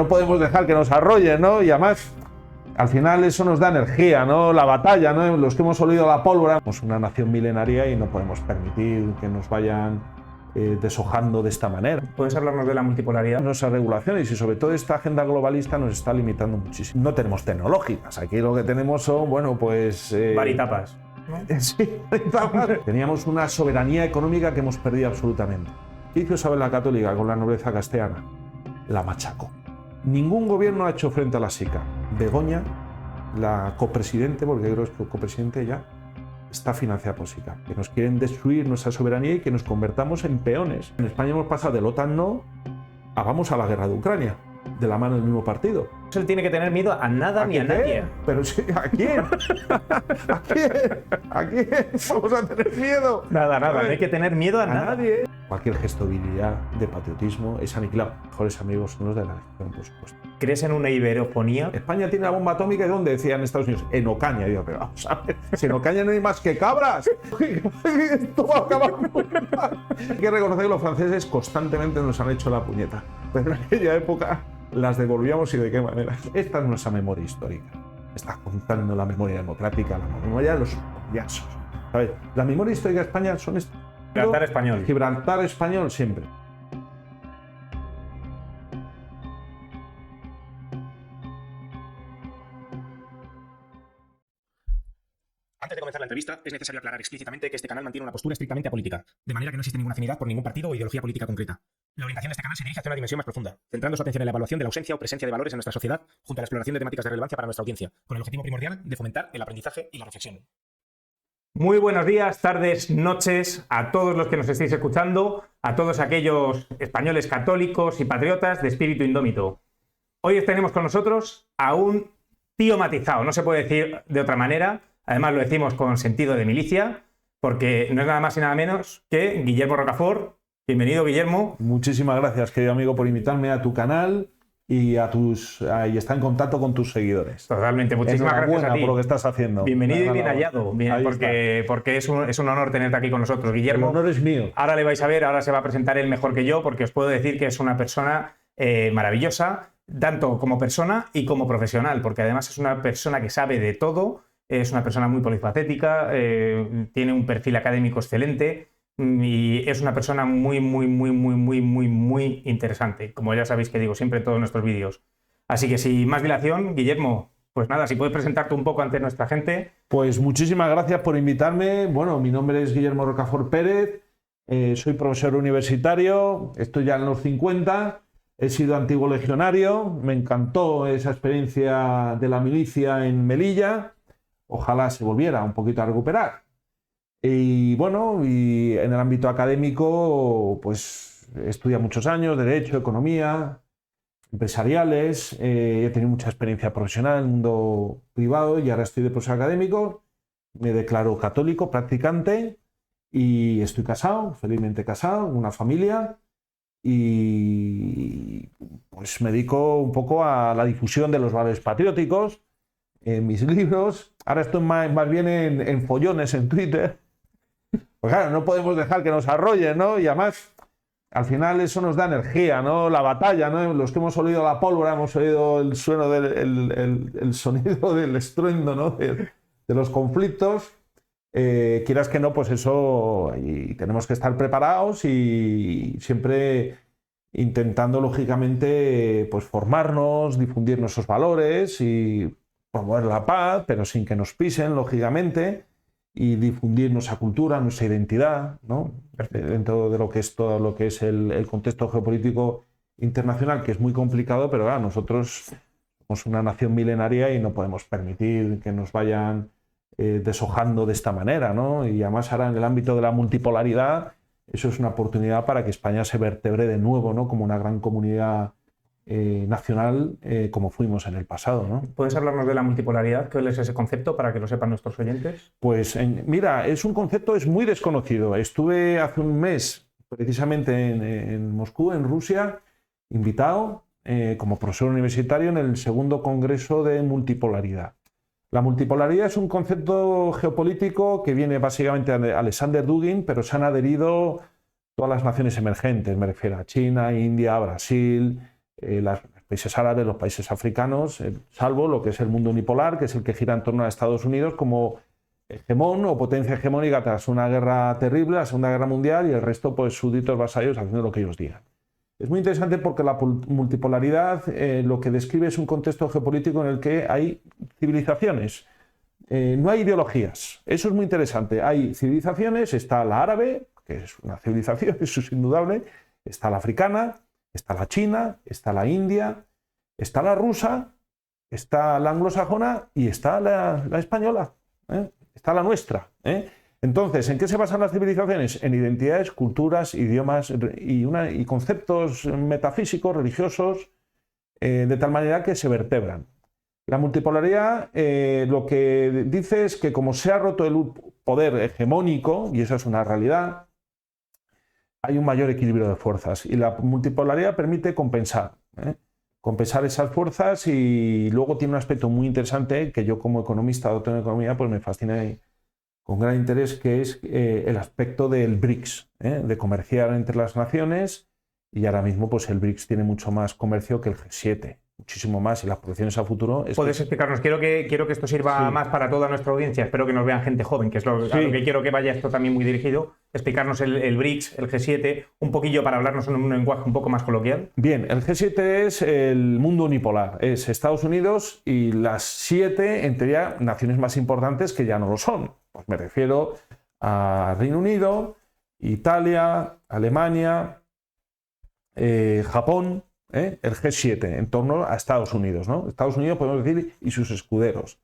No podemos dejar que nos arrollen, ¿no? Y además, al final eso nos da energía, ¿no? La batalla, ¿no? Los que hemos olido la pólvora. Somos una nación milenaria y no podemos permitir que nos vayan deshojando de esta manera. ¿Puedes hablarnos de la multipolaridad? Nuestras regulaciones y sobre todo esta agenda globalista nos está limitando muchísimo. No tenemos tecnológicas, aquí lo que tenemos son, bueno, pues... varitapas. Sí, teníamos una soberanía económica que hemos perdido absolutamente. ¿Qué hizo Isabel la Católica con la nobleza castellana? La machacó. Ningún gobierno ha hecho frente a la SICA. Begoña, la copresidente, porque creo que es copresidente ya, está financiada por SICA. Que nos quieren destruir nuestra soberanía y que nos convertamos en peones. En España hemos pasado del OTAN no a vamos a la guerra de Ucrania, de la mano del mismo partido. Él tiene que tener miedo a nada ni a nadie. Pero sí, ¿a quién? ¿A quién? ¿A quién vamos a tener miedo? Nada, no hay que tener miedo a nada. Nadie. Cualquier gesto de virilidad, de patriotismo, es aniquilado. Mejores amigos son los de la región, por supuesto. ¿Crees en una iberofonía? España tiene la bomba atómica, ¿y dónde? Decían Estados Unidos. En Ocaña. Digo, pero vamos a ver, si en Ocaña no hay más que cabras. Esto va a acabar muy mal. Hay que reconocer que los franceses constantemente nos han hecho la puñeta. Pero en aquella época las devolvíamos y de qué manera. Esta es nuestra memoria histórica. Está contando la memoria democrática, la memoria de los payasos. ¿Sabes? La memoria histórica de España son... Gibraltar español. Gibraltar español siempre. Antes de comenzar la entrevista, es necesario aclarar explícitamente que este canal mantiene una postura estrictamente apolítica, de manera que no existe ninguna afinidad por ningún partido o ideología política concreta. La orientación de este canal se dirige hacia una dimensión más profunda, centrando su atención en la evaluación de la ausencia o presencia de valores en nuestra sociedad, junto a la exploración de temáticas de relevancia para nuestra audiencia, con el objetivo primordial de fomentar el aprendizaje y la reflexión. Muy buenos días, tardes, noches a todos los que nos estéis escuchando, a todos aquellos españoles católicos y patriotas de espíritu indómito. Hoy tenemos con nosotros a un tío matizado, no se puede decir de otra manera, además lo decimos con sentido de milicia, porque no es nada más y nada menos que Guillermo Rocafort. Bienvenido, Guillermo. Muchísimas gracias, querido amigo, por invitarme a tu canal y y estar en contacto con tus seguidores. Totalmente, muchísimas gracias a ti por lo que estás haciendo. Bienvenido y bien hallado, porque es un honor tenerte aquí con nosotros, Guillermo. El honor es mío. Ahora le vais a ver, ahora se va a presentar él mejor que yo, porque os puedo decir que es una persona maravillosa, tanto como persona y como profesional, porque además es una persona que sabe de todo, es una persona muy polifacética, tiene un perfil académico excelente y es una persona muy interesante, como ya sabéis que digo siempre en todos nuestros vídeos. Así que sin más dilación, Guillermo, pues nada, si puedes presentarte un poco ante nuestra gente. Pues muchísimas gracias por invitarme. Bueno, mi nombre es Guillermo Rocafort Pérez, soy profesor universitario, estoy ya en los 50, he sido antiguo legionario, me encantó esa experiencia de la milicia en Melilla, ojalá se volviera un poquito a recuperar. Y bueno, y en el ámbito académico, pues he estudiado muchos años, Derecho, Economía, empresariales, he tenido mucha experiencia profesional en el mundo privado y ahora estoy de profesor académico, me declaro católico, practicante y estoy casado, felizmente casado, una familia y pues me dedico un poco a la difusión de los valores patrióticos en mis libros. Ahora estoy más bien en follones en Twitter. Pues claro, no podemos dejar que nos arrollen, ¿no? Y además, al final eso nos da energía, ¿no? La batalla, ¿no? Los que hemos olido la pólvora, hemos oído el sonido del estruendo, ¿no? De los conflictos. Quieras que no, pues eso, y tenemos que estar preparados y siempre intentando, lógicamente, pues formarnos, difundir nuestros valores y promover la paz, pero sin que nos pisen, lógicamente, y difundir nuestra cultura, nuestra identidad, ¿no? Dentro de lo que es todo lo que es el contexto geopolítico internacional, que es muy complicado, pero claro, nosotros somos una nación milenaria y no podemos permitir que nos vayan deshojando de esta manera, ¿no? Y además ahora en el ámbito de la multipolaridad, eso es una oportunidad para que España se vertebre de nuevo, ¿no? Como una gran comunidad nacional, como fuimos en el pasado, ¿no? ¿Puedes hablarnos de la multipolaridad? ¿Qué es ese concepto para que lo sepan nuestros oyentes? Pues mira, es un concepto muy desconocido. Estuve hace un mes precisamente en Moscú, en Rusia, invitado como profesor universitario en el segundo congreso de multipolaridad. La multipolaridad es un concepto geopolítico que viene básicamente de Alexander Dugin, pero se han adherido todas las naciones emergentes, me refiero a China, India, Brasil, las países árabes, los países africanos, salvo lo que es el mundo unipolar, que es el que gira en torno a Estados Unidos como hegemón o potencia hegemónica tras una guerra terrible, la Segunda Guerra Mundial, y el resto, pues, súbditos vasallos haciendo lo que ellos digan. Es muy interesante porque la multipolaridad lo que describe es un contexto geopolítico en el que hay civilizaciones. No hay ideologías. Eso es muy interesante. Hay civilizaciones, está la árabe, que es una civilización, eso es indudable, está la africana, está la china, está la india, está la rusa, está la anglosajona y está la española, está la nuestra. Entonces, ¿en qué se basan las civilizaciones? En identidades, culturas, idiomas y conceptos metafísicos, religiosos, de tal manera que se vertebran. La multipolaridad lo que dice es que como se ha roto el poder hegemónico, y esa es una realidad, hay un mayor equilibrio de fuerzas, y la multipolaridad permite compensar esas fuerzas, y luego tiene un aspecto muy interesante que yo como economista, doctor en economía, pues me fascina con gran interés, que es el aspecto del BRICS, de comerciar entre las naciones, y ahora mismo pues el BRICS tiene mucho más comercio que el G7, muchísimo más, y las proyecciones a futuro... ¿Puedes explicarnos? Quiero que esto sirva más para toda nuestra audiencia, espero que nos vean gente joven, que es a lo que quiero que vaya esto también muy dirigido, explicarnos el BRICS, el G7, un poquillo para hablarnos en un lenguaje un poco más coloquial. Bien, el G7 es el mundo unipolar, es Estados Unidos y las 7, en teoría, naciones más importantes que ya no lo son. Pues me refiero a Reino Unido, Italia, Alemania, Japón, el G7, en torno a Estados Unidos, ¿no? Estados Unidos, podemos decir, y sus escuderos.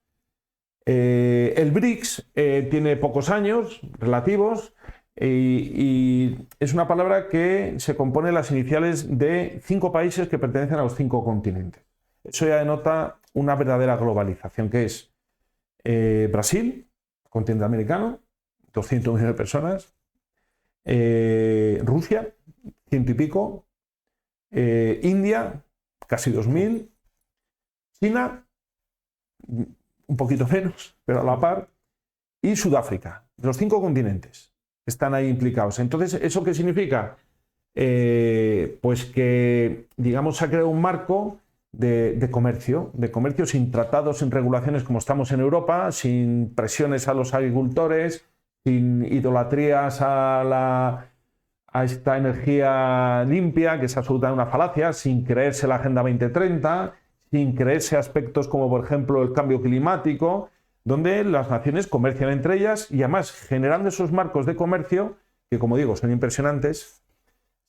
El BRICS tiene pocos años relativos y es una palabra que se compone de las iniciales de 5 países que pertenecen a los 5 continentes. Eso ya denota una verdadera globalización, que es Brasil, continente americano, 200 millones de personas, Rusia, 100 y pico, India, casi 2000, China, un poquito menos, pero a la par, y Sudáfrica. Los 5 continentes están ahí implicados. Entonces, ¿eso qué significa? Pues que, digamos, se ha creado un marco de comercio sin tratados, sin regulaciones como estamos en Europa, sin presiones a los agricultores, sin idolatrías a esta energía limpia, que es absolutamente una falacia, sin creerse la Agenda 2030, sin creerse aspectos como, por ejemplo, el cambio climático, donde las naciones comercian entre ellas y además, generando esos marcos de comercio, que como digo, son impresionantes,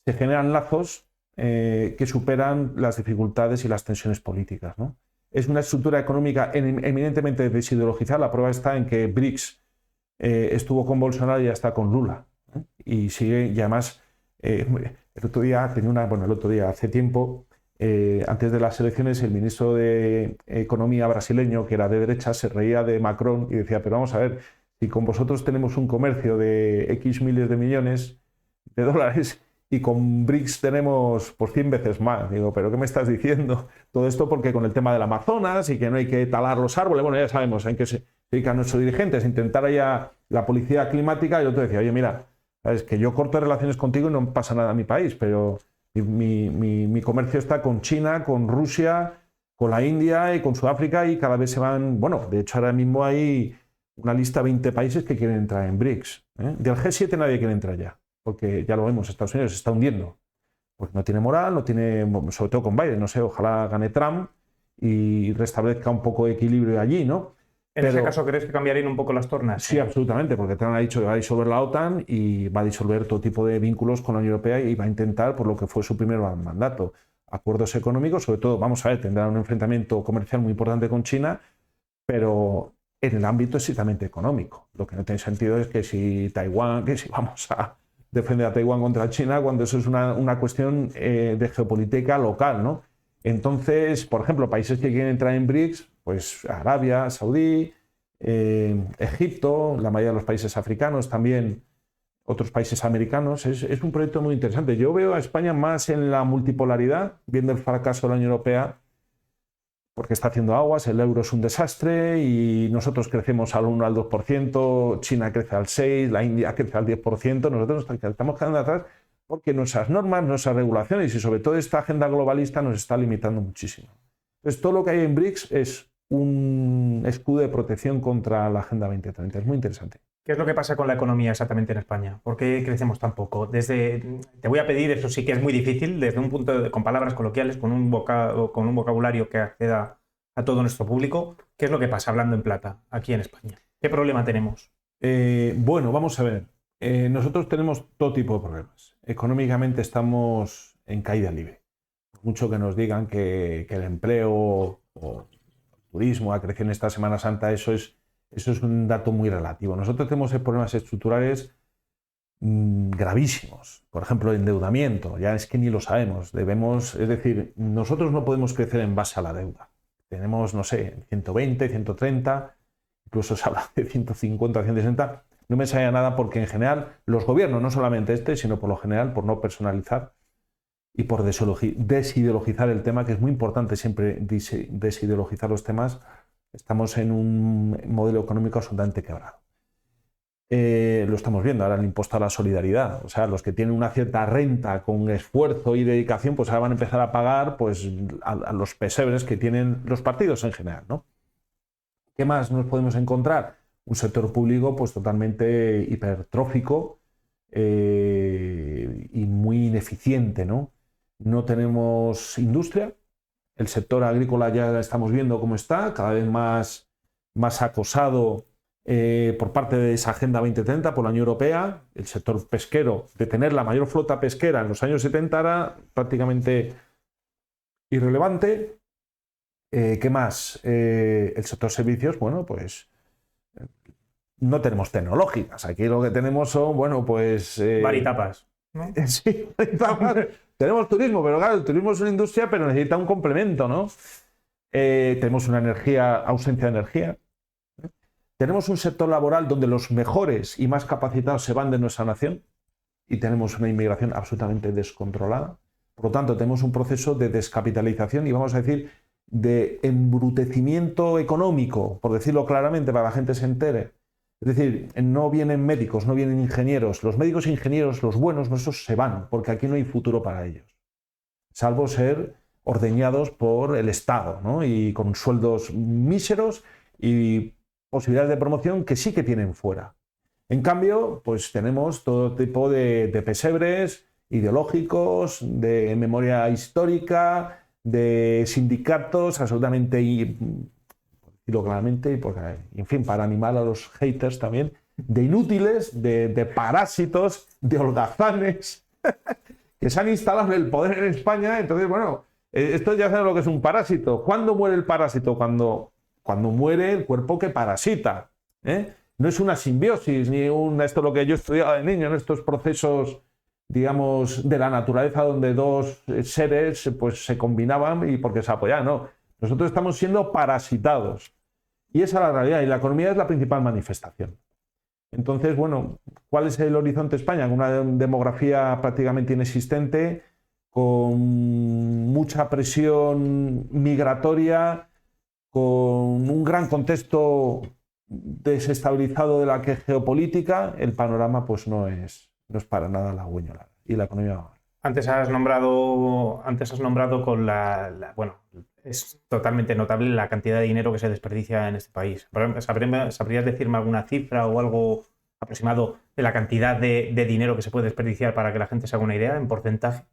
se generan lazos que superan las dificultades y las tensiones políticas, ¿no? Es una estructura económica eminentemente desideologizada. La prueba está en que BRICS estuvo con Bolsonaro y ya está con Lula, y sigue, y además el otro día hace tiempo, antes de las elecciones, el ministro de Economía brasileño, que era de derecha, se reía de Macron y decía, pero vamos a ver, si con vosotros tenemos un comercio de X miles de millones de dólares y con BRICS tenemos por 100 veces más. Digo, ¿pero qué me estás diciendo? Todo esto porque con el tema del Amazonas y que no hay que talar los árboles, bueno, ya sabemos en qué se dedican nuestros dirigentes, intentar allá la policía climática. Y yo te decía, oye, mira, sabes que yo corto relaciones contigo y no pasa nada en mi país, pero mi comercio está con China, con Rusia, con la India y con Sudáfrica, y cada vez se van, bueno, de hecho ahora mismo hay una lista de 20 países que quieren entrar en BRICS. Del G7 nadie quiere entrar ya, porque ya lo vemos, Estados Unidos se está hundiendo, porque no tiene moral, no tiene, sobre todo con Biden, no sé, ojalá gane Trump y restablezca un poco de equilibrio allí, ¿no? ¿En ese caso crees que cambiarían un poco las tornas? Sí, absolutamente, porque Trump ha dicho que va a disolver la OTAN y va a disolver todo tipo de vínculos con la Unión Europea y va a intentar, por lo que fue su primer mandato, acuerdos económicos, sobre todo, vamos a ver, tendrá un enfrentamiento comercial muy importante con China, pero en el ámbito estrictamente económico. Lo que no tiene sentido es que si vamos a defender a Taiwán contra China, cuando eso es una cuestión de geopolítica local, ¿no? Entonces, por ejemplo, países que quieren entrar en BRICS, pues Arabia Saudí, Egipto, la mayoría de los países africanos, también otros países americanos. Es un proyecto muy interesante. Yo veo a España más en la multipolaridad, viendo el fracaso de la Unión Europea, porque está haciendo aguas, el euro es un desastre y nosotros crecemos al 1 al 2%, China crece al 6%, la India crece al 10%, nosotros estamos quedando atrás porque nuestras normas, nuestras regulaciones y sobre todo esta agenda globalista nos está limitando muchísimo. Entonces, todo lo que hay en BRICS es un escudo de protección contra la Agenda 2030. Es muy interesante. ¿Qué es lo que pasa con la economía exactamente en España? ¿Por qué crecemos tan poco? Te voy a pedir, eso sí que es muy difícil, desde un punto con palabras coloquiales, con un vocabulario que acceda a todo nuestro público. ¿Qué es lo que pasa, hablando en plata, aquí en España? ¿Qué problema tenemos? Bueno, vamos a ver. Nosotros tenemos todo tipo de problemas. Económicamente estamos en caída libre. Por mucho que nos digan que el empleo o el turismo ha crecido en esta Semana Santa, eso es un dato muy relativo. Nosotros tenemos problemas estructurales gravísimos. Por ejemplo, el endeudamiento. Ya es que ni lo sabemos. Es decir, nosotros no podemos crecer en base a la deuda. Tenemos, no sé, 120, 130, incluso se habla de 150, 160. No me sale nada porque en general los gobiernos, no solamente sino por lo general, por no personalizar y por desideologizar el tema, que es muy importante siempre desideologizar los temas, estamos en un modelo económico absolutamente quebrado. Lo estamos viendo ahora, el impuesto a la solidaridad. O sea, los que tienen una cierta renta con esfuerzo y dedicación, pues ahora van a empezar a pagar pues, a los pesebres que tienen los partidos en general, ¿no? ¿Qué más nos podemos encontrar? Un sector público pues totalmente hipertrófico y muy ineficiente, ¿no? No tenemos industria. El sector agrícola ya estamos viendo cómo está, cada vez más acosado por parte de esa Agenda 2030 por la Unión Europea. El sector pesquero, de tener la mayor flota pesquera en los años 70, era prácticamente irrelevante. ¿Qué más? El sector servicios, bueno, pues no tenemos tecnológicas. Aquí lo que tenemos son, bueno, pues... Varitapas, ¿no? Sí, varitapas. Tenemos turismo, pero claro, el turismo es una industria, pero necesita un complemento, ¿no? Tenemos una ausencia de energía. Tenemos un sector laboral donde los mejores y más capacitados se van de nuestra nación y tenemos una inmigración absolutamente descontrolada. Por lo tanto, tenemos un proceso de descapitalización y, vamos a decir, de embrutecimiento económico, por decirlo claramente, para que la gente se entere. Es decir, no vienen médicos, no vienen ingenieros. Los médicos e ingenieros, los buenos, esos se van, porque aquí no hay futuro para ellos. Salvo ser ordeñados por el Estado, ¿no? Y con sueldos míseros y posibilidades de promoción que sí que tienen fuera. En cambio, pues tenemos todo tipo de pesebres ideológicos, de memoria histórica, de sindicatos absolutamente, por decirlo claramente, y porque, en fin, para animar a los haters también, de inútiles, de parásitos, de holgazanes, que se han instalado en el poder en España. Entonces, bueno, esto ya saben lo que es un parásito. ¿Cuándo muere el parásito? Cuando muere el cuerpo que parasita, ¿eh? No es una simbiosis, ni esto es lo que yo estudiaba de niño, en estos procesos, digamos, de la naturaleza donde dos seres pues, se combinaban y porque se apoyaban. No, nosotros estamos siendo parasitados. Y esa es la realidad, y la economía es la principal manifestación. Entonces, bueno, ¿cuál es el horizonte de España? Una demografía prácticamente inexistente, con mucha presión migratoria, con un gran contexto desestabilizado de la geopolítica. El panorama pues no es para nada halagüeño, y la economía va mal. Antes has nombrado con bueno, es totalmente notable la cantidad de dinero que se desperdicia en este país. ¿Sabrías decirme alguna cifra o algo aproximado de la cantidad de dinero que se puede desperdiciar para que la gente se haga una idea en porcentaje?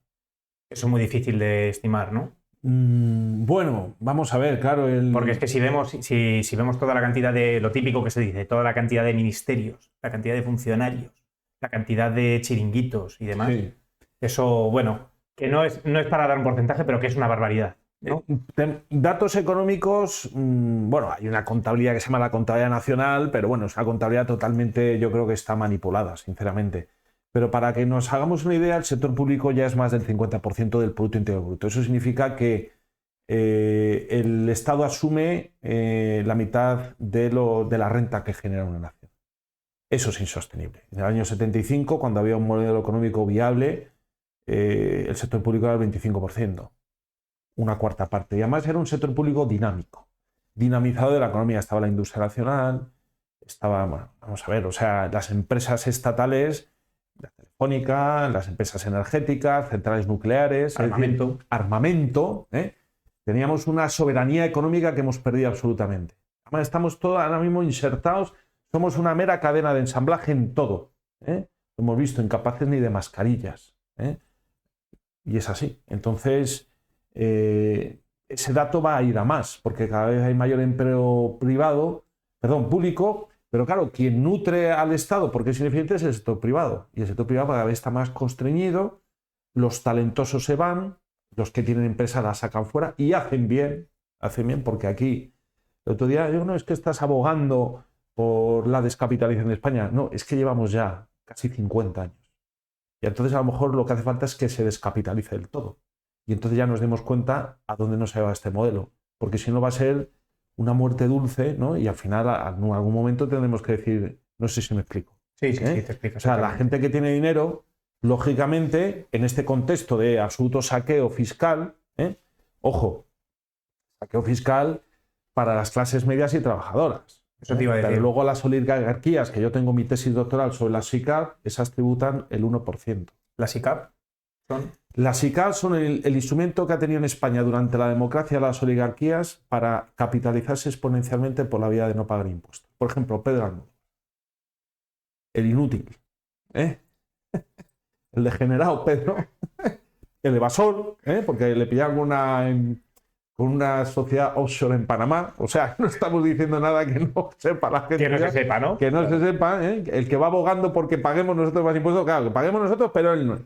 Eso es muy difícil de estimar, ¿no? Bueno, vamos a ver, claro. Porque es que si vemos toda la cantidad de lo típico que se dice, toda la cantidad de ministerios, la cantidad de funcionarios, la cantidad de chiringuitos y demás, sí. Eso, bueno, que no es para dar un porcentaje, pero que es una barbaridad, ¿no? Datos económicos, bueno, hay una contabilidad que se llama la contabilidad nacional, pero bueno, es una contabilidad totalmente, yo creo que está manipulada, sinceramente. Pero para que nos hagamos una idea, el sector público ya es más del 50% del Producto Interior Bruto. Eso significa que el Estado asume la mitad de la renta que genera una nación. Eso es insostenible. En el año 75, cuando había un modelo económico viable, el sector público era el 25%, una cuarta parte. Y además era un sector público dinámico, dinamizado de la economía. Estaba la industria nacional, estaba, bueno, vamos a ver, o sea, las empresas estatales, la Telefónica, las empresas energéticas, centrales nucleares, Armamento. es decir, armamento. Teníamos una soberanía económica que hemos perdido absolutamente. Además, estamos todos ahora mismo insertados, somos una mera cadena de ensamblaje en todo. Lo hemos visto, incapaces ni de mascarillas. Y es así. Entonces, ese dato va a ir a más, porque cada vez hay mayor empleo público, pero claro, quien nutre al Estado porque es ineficiente es el sector privado. Y el sector privado cada vez está más constreñido, los talentosos se van, los que tienen empresas la sacan fuera y hacen bien, porque aquí, el otro día, no es que estás abogando por la descapitalización de España, no, es que llevamos ya casi 50 años. Y entonces a lo mejor lo que hace falta es que se descapitalice del todo. Y entonces ya nos demos cuenta a dónde nos lleva este modelo. Porque si no va a ser una muerte dulce, ¿no? Y al final, en algún momento tendremos que decir, no sé si me explico. Sí, te explico. O sea, la gente que tiene dinero, lógicamente, en este contexto de absoluto saqueo fiscal, ojo, saqueo fiscal para las clases medias y trabajadoras. Eso te iba a decir. Pero luego las oligarquías, que yo tengo mi tesis doctoral sobre las SICAV, esas tributan el 1%. ¿Las SICAV son? Las SICAV son el instrumento que ha tenido en España durante la democracia las oligarquías para capitalizarse exponencialmente por la vía de no pagar impuestos. Por ejemplo, Pedro Almodóvar, el inútil, el degenerado Pedro, el evasor, porque le pillaron con una sociedad offshore en Panamá. O sea, no estamos diciendo nada que no sepa la gente. Que no se sepa, ¿no? Que no se sepa, el que va abogando porque paguemos nosotros más impuestos, claro, que paguemos nosotros, pero él no.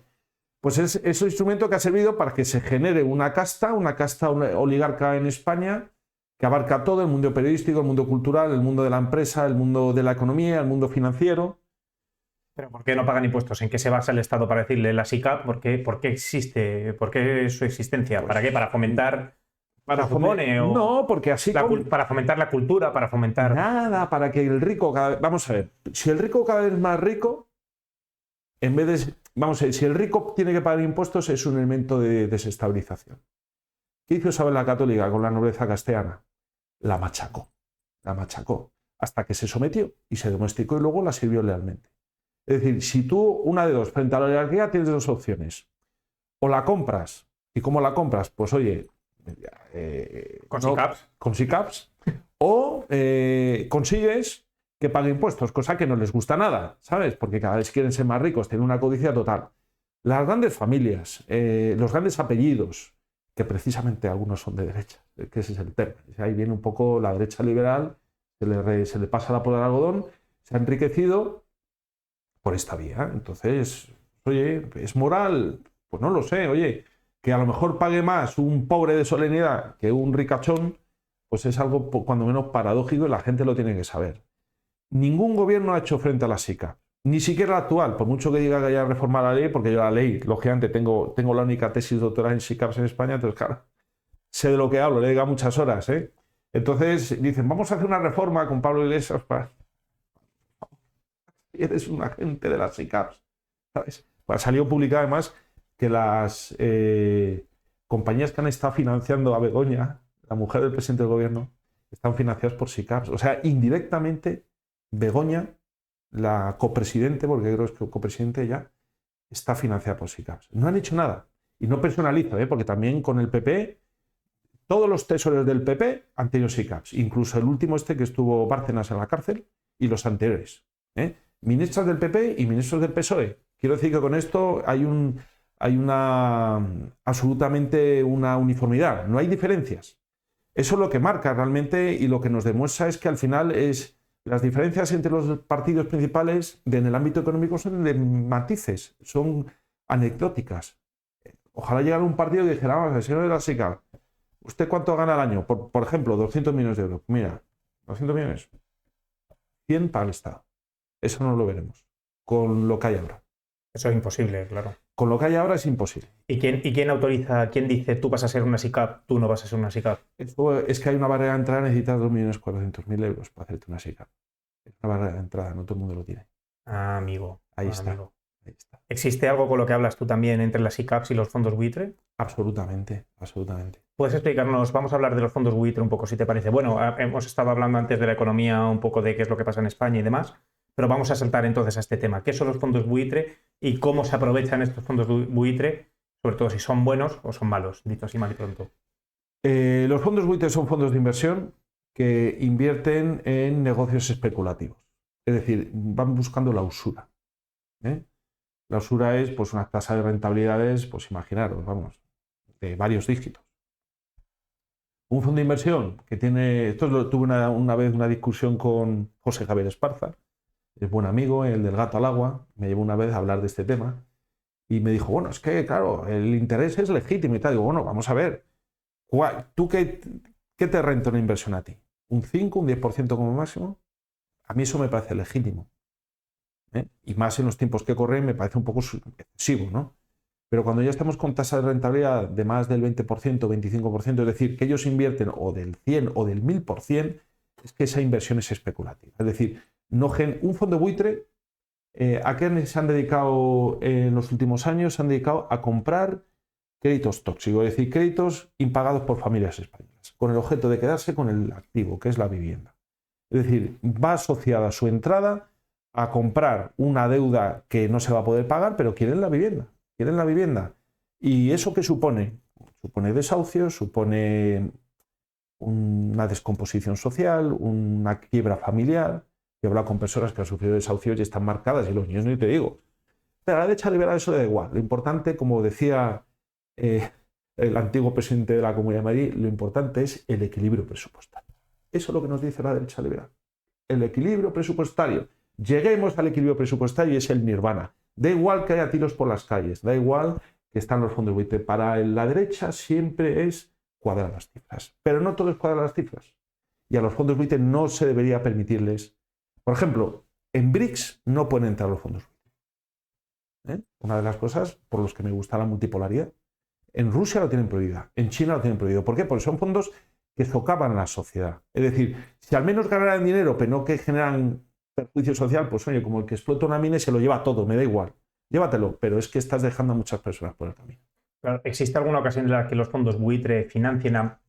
Pues es un instrumento que ha servido para que se genere una casta oligarca en España que abarca todo, el mundo periodístico, el mundo cultural, el mundo de la empresa, el mundo de la economía, el mundo financiero. ¿Pero por qué no pagan impuestos? ¿En qué se basa el Estado para decirle la SICAV? ¿Por qué existe? ¿Por qué su existencia? ¿Para qué? ¿Para fomentar? No, porque así para fomentar la cultura, para fomentar... Nada, para que el rico vamos a ver, si el rico cada vez es más rico, en vez de... Vamos a ver, si el rico tiene que pagar impuestos es un elemento de desestabilización. ¿Qué hizo Isabel la Católica con la nobleza castellana? La machacó, hasta que se sometió y se domesticó y luego la sirvió lealmente. Es decir, si tú, una de dos, frente a la oligarquía tienes dos opciones. O la compras, ¿y cómo la compras? Pues oye... con SICAVs, o consigues que pague impuestos, cosa que no les gusta nada, ¿sabes? Porque cada vez quieren ser más ricos, tienen una codicia total. Las grandes familias, los grandes apellidos, que precisamente algunos son de derecha, que ese es el tema. Ahí viene un poco la derecha liberal, se le pasa la poda al algodón, se ha enriquecido por esta vía. Entonces, oye, ¿es moral? Pues no lo sé, oye, que a lo mejor pague más un pobre de solemnidad que un ricachón, pues es algo cuando menos paradójico y la gente lo tiene que saber. Ningún gobierno ha hecho frente a la SICAV, ni siquiera la actual, por mucho que diga que haya reformado la ley, porque yo la ley, lógicamente, tengo la única tesis doctoral en SICAVs en España, entonces, claro, sé de lo que hablo, le diga muchas horas. Entonces dicen, vamos a hacer una reforma con Pablo Iglesias para... Eres un agente de las SICAVs, ¿sabes? Pues salió publicado además que las compañías que han estado financiando a Begoña, la mujer del presidente del gobierno, están financiadas por SICAVs. O sea, indirectamente, Begoña, la copresidente, porque creo que es copresidente ya, está financiada por SICAVs. No han hecho nada. Y no personalizo, porque también con el PP, todos los tesoreros del PP han tenido SICAVs. Incluso el último que estuvo Bárcenas en la cárcel, y los anteriores. Ministras del PP y ministros del PSOE. Quiero decir que con esto hay absolutamente una uniformidad. No hay diferencias. Eso es lo que marca realmente y lo que nos demuestra es que al final las diferencias entre los partidos principales en el ámbito económico son de matices, son anecdóticas. Ojalá llegara un partido que dijera, vamos, el señor de la SICAV, ¿usted cuánto gana al año? Por ejemplo, 200 millones de euros. Mira, 200 millones, 100 para el Estado. Eso no lo veremos con lo que hay ahora. Eso es imposible, claro. Con lo que hay ahora es imposible. ¿Y quién autoriza, quién dice tú vas a ser una SICAV, tú no vas a ser una SICAV? Es que hay una barrera de entrada, necesitas 2.400.000 euros para hacerte una SICAV. Es una barrera de entrada, no todo el mundo lo tiene. Ah, amigo. Ahí está. Amigo. ¿Existe algo con lo que hablas tú también entre las SICAVs y los fondos buitre? Absolutamente, absolutamente. ¿Puedes explicarnos? Vamos a hablar de los fondos buitre un poco, si te parece. Bueno, hemos estado hablando antes de la economía, un poco de qué es lo que pasa en España y demás, Pero vamos a saltar entonces a este tema. ¿Qué son los fondos buitre y cómo se aprovechan estos fondos buitre? Sobre todo si son buenos o son malos, dicho así mal y pronto. Los fondos buitre son fondos de inversión que invierten en negocios especulativos. Es decir, van buscando la usura. La usura es pues, una tasa de rentabilidades, pues imaginaros, vamos, de varios dígitos. Un fondo de inversión que tiene... Tuve una vez una discusión con José Javier Esparza, es buen amigo, el del gato al agua, me llevó una vez a hablar de este tema y me dijo, bueno, es que claro, el interés es legítimo y tal. Digo, bueno, vamos a ver, ¿tú qué te renta una inversión a ti? ¿Un 5, un 10% como máximo? A mí eso me parece legítimo. Y más en los tiempos que corren me parece un poco excesivo, ¿no? Pero cuando ya estamos con tasas de rentabilidad de más del 20%, 25%, es decir, que ellos invierten o del 100 o del 1000%, es que esa inversión es especulativa. Es decir, un fondo buitre, ¿a qué se han dedicado en los últimos años? Se han dedicado a comprar créditos tóxicos, es decir, créditos impagados por familias españolas, con el objeto de quedarse con el activo, que es la vivienda. Es decir, va asociada su entrada a comprar una deuda que no se va a poder pagar, pero quieren la vivienda. Quieren la vivienda. ¿Y eso qué supone? Supone desahucio, supone una descomposición social, una quiebra familiar. He hablado con personas que han sufrido desahucios y están marcadas, y los niños ni te digo. Pero a la derecha liberal eso le da igual. Lo importante, como decía el antiguo presidente de la Comunidad de Madrid, lo importante es el equilibrio presupuestario. Eso es lo que nos dice la derecha liberal. El equilibrio presupuestario. Lleguemos al equilibrio presupuestario y es el nirvana. Da igual que haya tiros por las calles, da igual que están los fondos buitre. Para la derecha siempre es cuadrar las cifras. Pero no todo es cuadrar las cifras. Y a los fondos buitre no se debería permitirles. Por ejemplo, en BRICS no pueden entrar los fondos buitre. Una de las cosas por las que me gusta la multipolaridad. En Rusia lo tienen prohibida, en China lo tienen prohibido. ¿Por qué? Porque son fondos que socavan la sociedad. Es decir, si al menos ganaran dinero, pero no que generan perjuicio social, pues oye, como el que explota una mina y se lo lleva todo, me da igual. Llévatelo, pero es que estás dejando a muchas personas por el camino. Claro, ¿existe alguna ocasión en la que los fondos buitre financien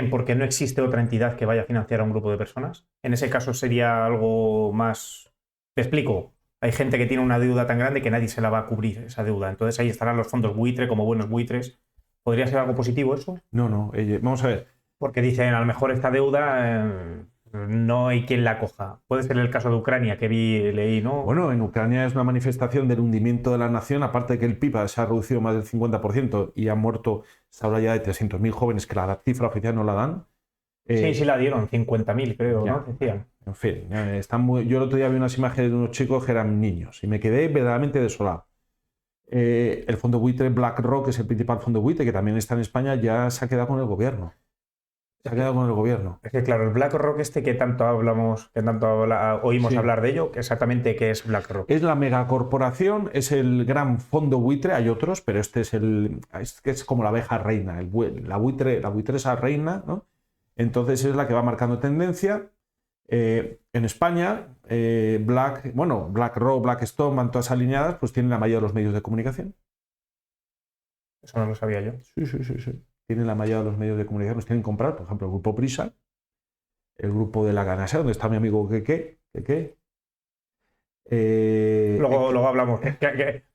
porque no existe otra entidad que vaya a financiar a un grupo de personas? En ese caso sería algo más... Te explico. Hay gente que tiene una deuda tan grande que nadie se la va a cubrir esa deuda. Entonces ahí estarán los fondos buitre como buenos buitres. ¿Podría ser algo positivo eso? No, vamos a ver. Porque dicen, a lo mejor esta deuda no hay quien la coja. Puede ser el caso de Ucrania, que leí, ¿no? Bueno, en Ucrania es una manifestación del hundimiento de la nación, aparte de que el PIB se ha reducido más del 50% y han muerto, se habla ya de 300.000 jóvenes, que la cifra oficial no la dan. Sí la dieron, 50.000 creo, ya, ¿no? Decían. En fin, yo el otro día vi unas imágenes de unos chicos que eran niños y me quedé verdaderamente desolado. El fondo buitre BlackRock, que es el principal fondo buitre, que también está en España, ya se ha quedado con el gobierno. Se ha quedado con el gobierno. Es que claro, el BlackRock que tanto hablamos, oímos hablar de ello, exactamente qué es BlackRock. Es la megacorporación, es el gran fondo buitre, hay otros, pero este es como la abeja reina, la buitresa reina, ¿no? Entonces es la que va marcando tendencia. En España, BlackRock, Blackstone, van todas alineadas, pues tienen la mayoría de los medios de comunicación. Eso no lo sabía yo. Sí. Tienen la mayoría de los medios de comunicación, los tienen que comprar, por ejemplo, el grupo Prisa, el grupo de la Ganasera, donde está mi amigo Keke. Luego hablamos.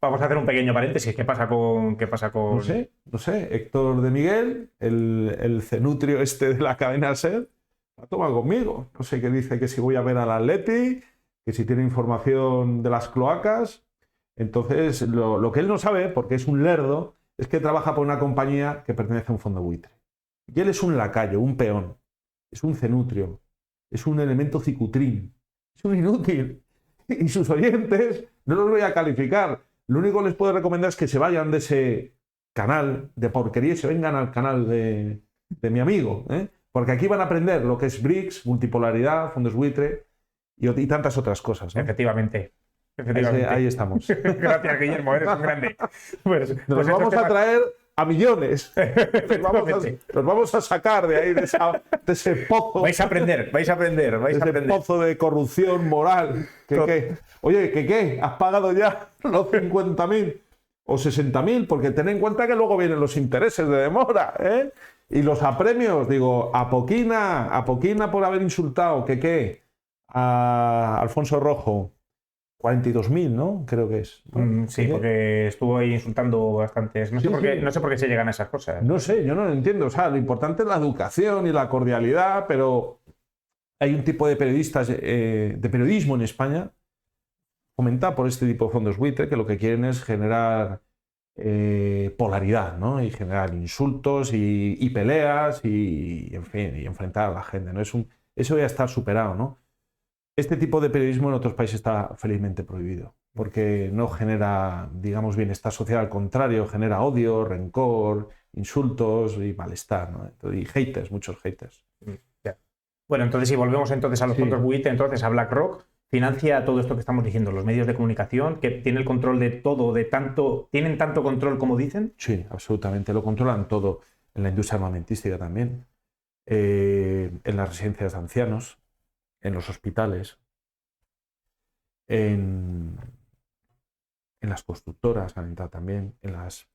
Vamos a hacer un pequeño paréntesis. ¿Qué pasa con...? No sé. Héctor de Miguel, el cenutrio de la cadena SER, la toma conmigo. No sé qué dice, que si voy a ver al Atleti, que si tiene información de las cloacas. Entonces, lo que él no sabe, porque es un lerdo, es que trabaja por una compañía que pertenece a un fondo buitre. Y él es un lacayo, un peón, es un cenutrio, es un elemento cicutrín, es un inútil. Y sus oyentes no los voy a calificar. Lo único que les puedo recomendar es que se vayan de ese canal de porquería y se vengan al canal de mi amigo. Porque aquí van a aprender lo que es BRICS, multipolaridad, fondos buitre y tantas otras cosas. Efectivamente. Ahí estamos. Gracias, Guillermo, eres un grande. Nos vamos a traer a millones. Nos vamos a sacar de ahí, de ese pozo. Vais a aprender. Pozo de corrupción moral. Oye, ¿qué? ¿Has pagado ya los 50.000 o 60.000? Porque ten en cuenta que luego vienen los intereses de demora, Y los apremios, digo, a poquina por haber insultado, ¿qué? a Alfonso Rojo, 42.000, ¿no? Creo que es, ¿no? Sí, porque estuvo ahí insultando bastantes. No sé por qué se llegan a esas cosas. No sé, yo no lo entiendo. O sea, lo importante es la educación y la cordialidad, pero hay un tipo de periodistas, de periodismo en España, fomentado por este tipo de fondos buitre, que lo que quieren es generar polaridad, ¿no? Y generar insultos y peleas en fin, y enfrentar a la gente, ¿no? Eso ya está superado, ¿no? Este tipo de periodismo en otros países está felizmente prohibido, porque no genera, digamos, bienestar social, al contrario, genera odio, rencor, insultos y malestar, ¿no? Y haters, muchos haters. Ya. Bueno, entonces si volvemos entonces a los fondos buitre, entonces a BlackRock, financia todo esto que estamos diciendo, los medios de comunicación, que tienen el control de todo, ¿tienen tanto control como dicen? Sí, absolutamente, lo controlan todo, en la industria armamentística también, en las residencias de ancianos, en los hospitales, en las constructoras han entrado también, en las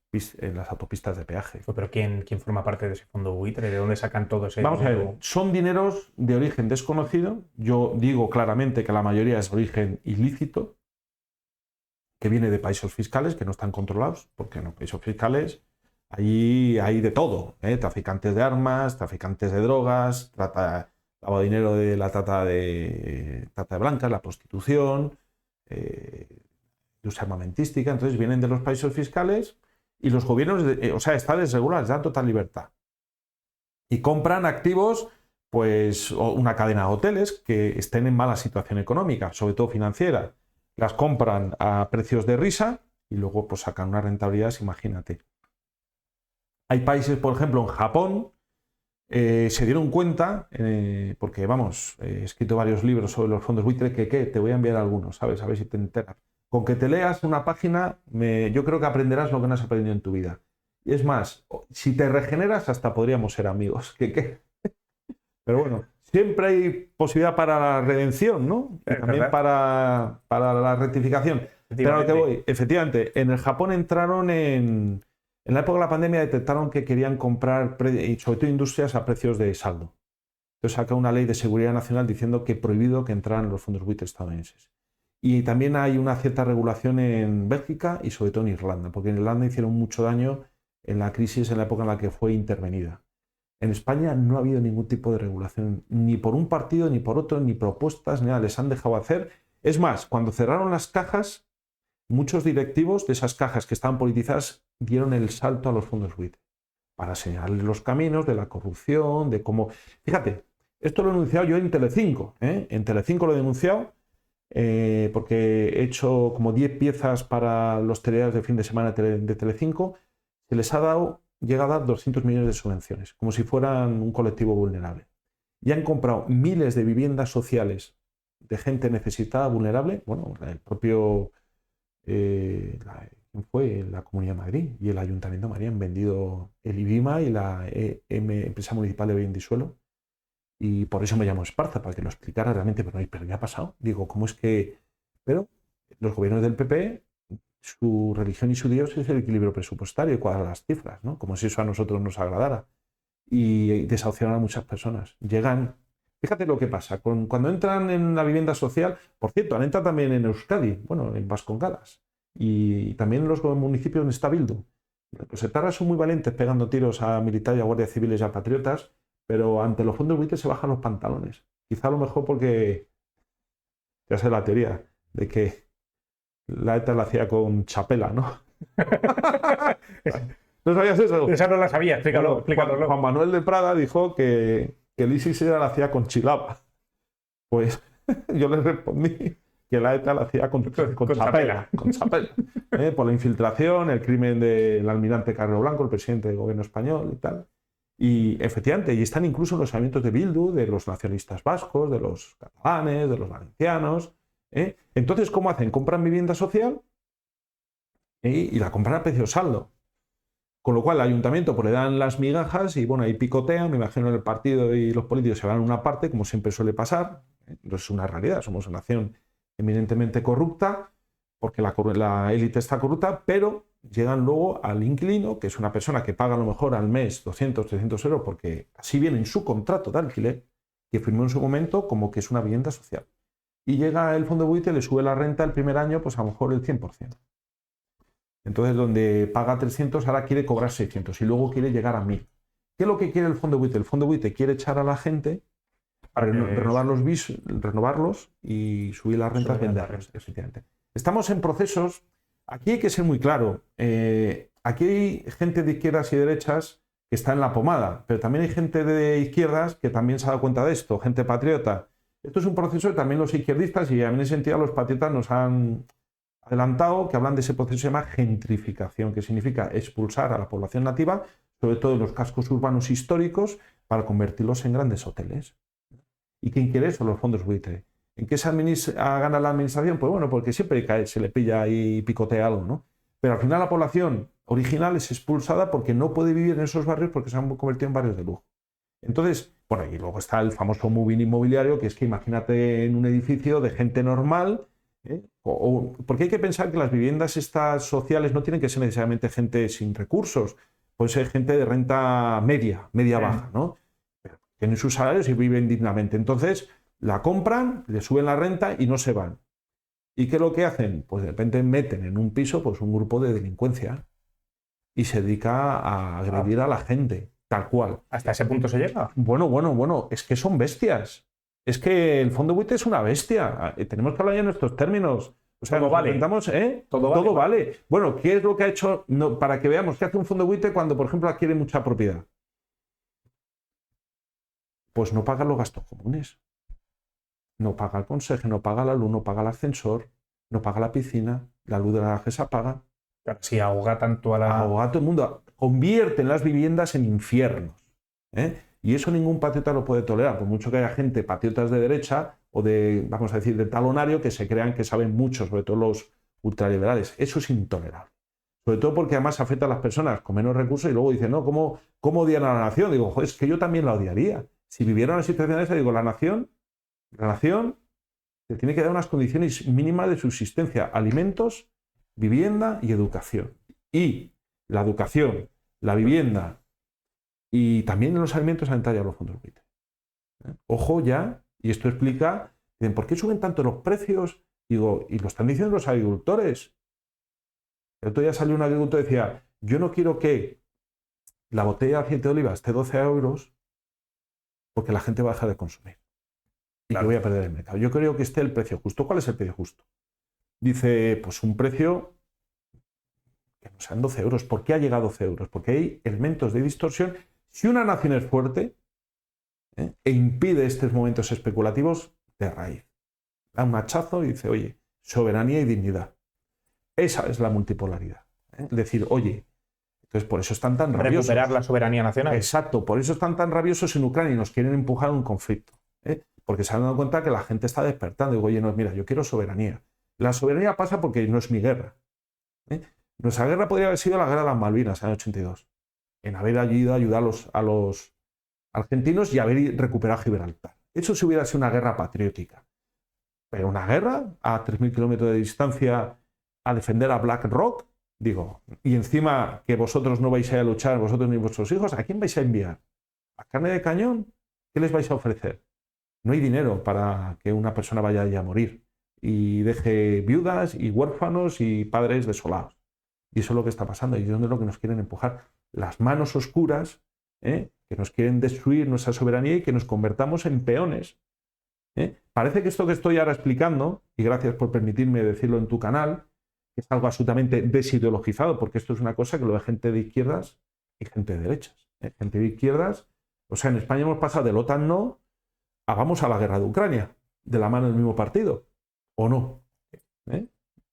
autopistas de peaje. Pero ¿quién forma parte de ese fondo buitre? ¿De dónde sacan todo ese Vamos a ver, son dineros de origen desconocido. Yo digo claramente que la mayoría es origen ilícito, que viene de paraísos fiscales que no están controlados, porque en los paraísos fiscales allí hay de todo, traficantes de armas, traficantes de drogas, lavado de dinero de la trata de blancas, la prostitución, industria armamentística. Entonces vienen de los paraísos fiscales y los gobiernos, o sea, está desregulado, les dan total libertad. Y compran activos, pues una cadena de hoteles que estén en mala situación económica, sobre todo financiera. Las compran a precios de risa y luego pues sacan unas rentabilidades, imagínate. Hay países, por ejemplo, en Japón, se dieron cuenta, porque vamos, he escrito varios libros sobre los fondos buitre, que te voy a enviar algunos, ¿sabes? A ver si te enteras. Con que te leas una página, yo creo que aprenderás lo que no has aprendido en tu vida. Y es más, si te regeneras, hasta podríamos ser amigos. Pero bueno, siempre hay posibilidad para la redención, ¿no? Y también para la rectificación. Pero a lo que voy, efectivamente, en el Japón entraron en la época de la pandemia, detectaron que querían comprar, y sobre todo industrias, a precios de saldo. Entonces saca una ley de seguridad nacional diciendo que prohibido que entraran los fondos buitre estadounidenses. Y también hay una cierta regulación en Bélgica y sobre todo en Irlanda, porque en Irlanda hicieron mucho daño en la crisis en la época en la que fue intervenida. En España no ha habido ningún tipo de regulación, ni por un partido, ni por otro, ni propuestas, ni nada, les han dejado hacer. Es más, cuando cerraron las cajas, muchos directivos de esas cajas que estaban politizadas dieron el salto a los fondos buitre para señalar los caminos de la corrupción, de cómo... Fíjate, esto lo he denunciado yo en Telecinco, En Telecinco lo he denunciado porque he hecho como 10 piezas para los telediarios de fin de semana de Telecinco. Se les ha dado, llega a dar 200 millones de subvenciones, como si fueran un colectivo vulnerable. Y han comprado miles de viviendas sociales de gente necesitada, vulnerable. Bueno, el propio... ¿quién fue? La Comunidad de Madrid y el Ayuntamiento de Madrid han vendido el IBIMA y la empresa municipal de bien de suelo. Y por eso me llamo Esparza, para que lo explicara realmente. Pero ¿qué ha pasado? Digo, ¿cómo es que...? Pero los gobiernos del PP, su religión y su Dios es el equilibrio presupuestario y cuadrar las cifras, ¿no? Como si eso a nosotros nos agradara. Y desahuciaron a muchas personas. Llegan... Fíjate lo que pasa. Cuando entran en la vivienda social, por cierto, han entrado también en Euskadi, bueno, en Vascongadas, y también en los municipios donde está Bildu. Los etarras son muy valientes pegando tiros a militares, a guardias civiles y a patriotas, pero ante los fondos buitre se bajan los pantalones. Quizá a lo mejor porque, ya sé la teoría, de que la ETA la hacía con chapela, ¿no? ¿No sabías eso? Esa no la sabía, explícalo. Juan Manuel de Prada dijo que el ISIS la hacía con chilapa. Pues yo le respondí que la ETA la hacía con chapela. Con chapela. Por la infiltración, el crimen del almirante Carrero Blanco, el presidente del gobierno español y tal. Y efectivamente, y están incluso en los movimientos de Bildu, de los nacionalistas vascos, de los catalanes, de los valencianos. Entonces, ¿cómo hacen? Compran vivienda social y la compran a precio saldo. Con lo cual, al ayuntamiento pues, le dan las migajas y bueno, ahí picotean. Me imagino el partido y los políticos se van a una parte, como siempre suele pasar. Entonces, es una realidad. Somos una nación eminentemente corrupta, porque la élite está corrupta, pero llegan luego al inquilino, que es una persona que paga a lo mejor al mes 200, 300 euros, porque así viene en su contrato de alquiler, que firmó en su momento como que es una vivienda social. y llega el fondo buitre y le sube la renta el primer año, pues a lo mejor el 100%. Entonces, donde paga 300, ahora quiere cobrar 600 y luego quiere llegar a 1000. ¿Qué es lo que quiere el fondo buitre? El fondo buitre quiere echar a la gente para renovarlos y subir las rentas, venderlos, efectivamente. Estamos en procesos. Aquí hay que ser muy claro. Aquí hay gente de izquierdas y derechas que está en la pomada, pero también hay gente de izquierdas que también se ha dado cuenta de esto, gente patriota. Esto es un proceso que también los izquierdistas, y en ese sentido los patriotas nos han adelantado, que hablan de ese proceso que se llama gentrificación, que significa expulsar a la población nativa, sobre todo en los cascos urbanos históricos, para convertirlos en grandes hoteles. ¿Y quién quiere eso? Los fondos buitre. ¿En qué se gana la administración? Pues bueno, porque siempre se le pilla y picotea algo, ¿no? Pero al final la población original es expulsada porque no puede vivir en esos barrios porque se han convertido en barrios de lujo. Entonces, por ahí luego está el famoso moving inmobiliario, que es que imagínate en un edificio de gente normal, porque hay que pensar que las viviendas estas sociales no tienen que ser necesariamente gente sin recursos, puede ser gente de renta media baja, ¿no? Pero tienen sus salarios y viven dignamente. Entonces, la compran, le suben la renta y no se van. ¿Y qué es lo que hacen? Pues de repente meten en un piso pues un grupo de delincuencia y se dedica a agredir a la gente, tal cual. ¿Hasta ese punto se llega? Bueno, es que son bestias. Es que el fondo buitre es una bestia. Tenemos que hablar ya en estos términos. O sea, todo vale. Todo vale. Bueno, ¿qué es lo que ha hecho? No, para que veamos qué hace un fondo buitre cuando, por ejemplo, adquiere mucha propiedad. Pues no paga los gastos comunes. No paga el conserje, no paga la luz, no paga el ascensor, no paga la piscina, la luz de la garaje se apaga. Claro, si ahoga tanto a la... Ahoga a todo el mundo. Convierten las viviendas en infiernos. Y eso ningún patriota lo puede tolerar, por mucho que haya gente, patriotas de derecha o de, vamos a decir, de talonario, que se crean que saben mucho, sobre todo los ultraliberales. Eso es intolerable. Sobre todo porque además afecta a las personas con menos recursos y luego dicen, no, ¿cómo odian a la nación? Digo, joder, es que yo también la odiaría. Si viviera una situación esa, digo, la nación te tiene que dar unas condiciones mínimas de subsistencia, alimentos, vivienda y educación. Y la educación, la vivienda y también los alimentos han entrado ya los fondos buitre. Ojo ya, y esto explica, dicen, ¿por qué suben tanto los precios? Digo, y lo están diciendo los agricultores. El otro día salió un agricultor y decía, yo no quiero que la botella de aceite de oliva esté 12 euros porque la gente va a dejar de consumir. Y claro, que voy a perder el mercado. Yo creo que esté el precio justo. ¿Cuál es el precio justo? Dice, pues un precio que no sean 12 euros. ¿Por qué ha llegado a 12 euros? Porque hay elementos de distorsión. Si una nación es fuerte e impide estos momentos especulativos, de raíz, da un hachazo y dice, oye, soberanía y dignidad. Esa es la multipolaridad. Decir, oye, entonces por eso están tan rabiosos. Recuperar la soberanía nacional. Exacto, por eso están tan rabiosos en Ucrania y nos quieren empujar a un conflicto. Porque se han dado cuenta que la gente está despertando. Digo, oye, no, mira, yo quiero soberanía. La soberanía pasa porque no es mi guerra. Nuestra guerra podría haber sido la guerra de las Malvinas en el 82. En haber ido a ayudar a los argentinos y haber recuperado Gibraltar. Eso sí hubiera sido una guerra patriótica. Pero una guerra a 3.000 kilómetros de distancia a defender a BlackRock, digo, y encima que vosotros no vais a ir a luchar, vosotros ni vuestros hijos, ¿a quién vais a enviar? ¿A carne de cañón? ¿Qué les vais a ofrecer? No hay dinero para que una persona vaya allí a morir y deje viudas y huérfanos y padres desolados. Y eso es lo que está pasando y es donde lo que nos quieren empujar. Las manos oscuras que nos quieren destruir nuestra soberanía y que nos convertamos en peones. Parece que esto que estoy ahora explicando, y gracias por permitirme decirlo en tu canal, es algo absolutamente desideologizado, porque esto es una cosa que lo ve gente de izquierdas y gente de derechas. Gente de izquierdas, o sea, en España hemos pasado del OTAN no a vamos a la guerra de Ucrania, de la mano del mismo partido, ¿o no?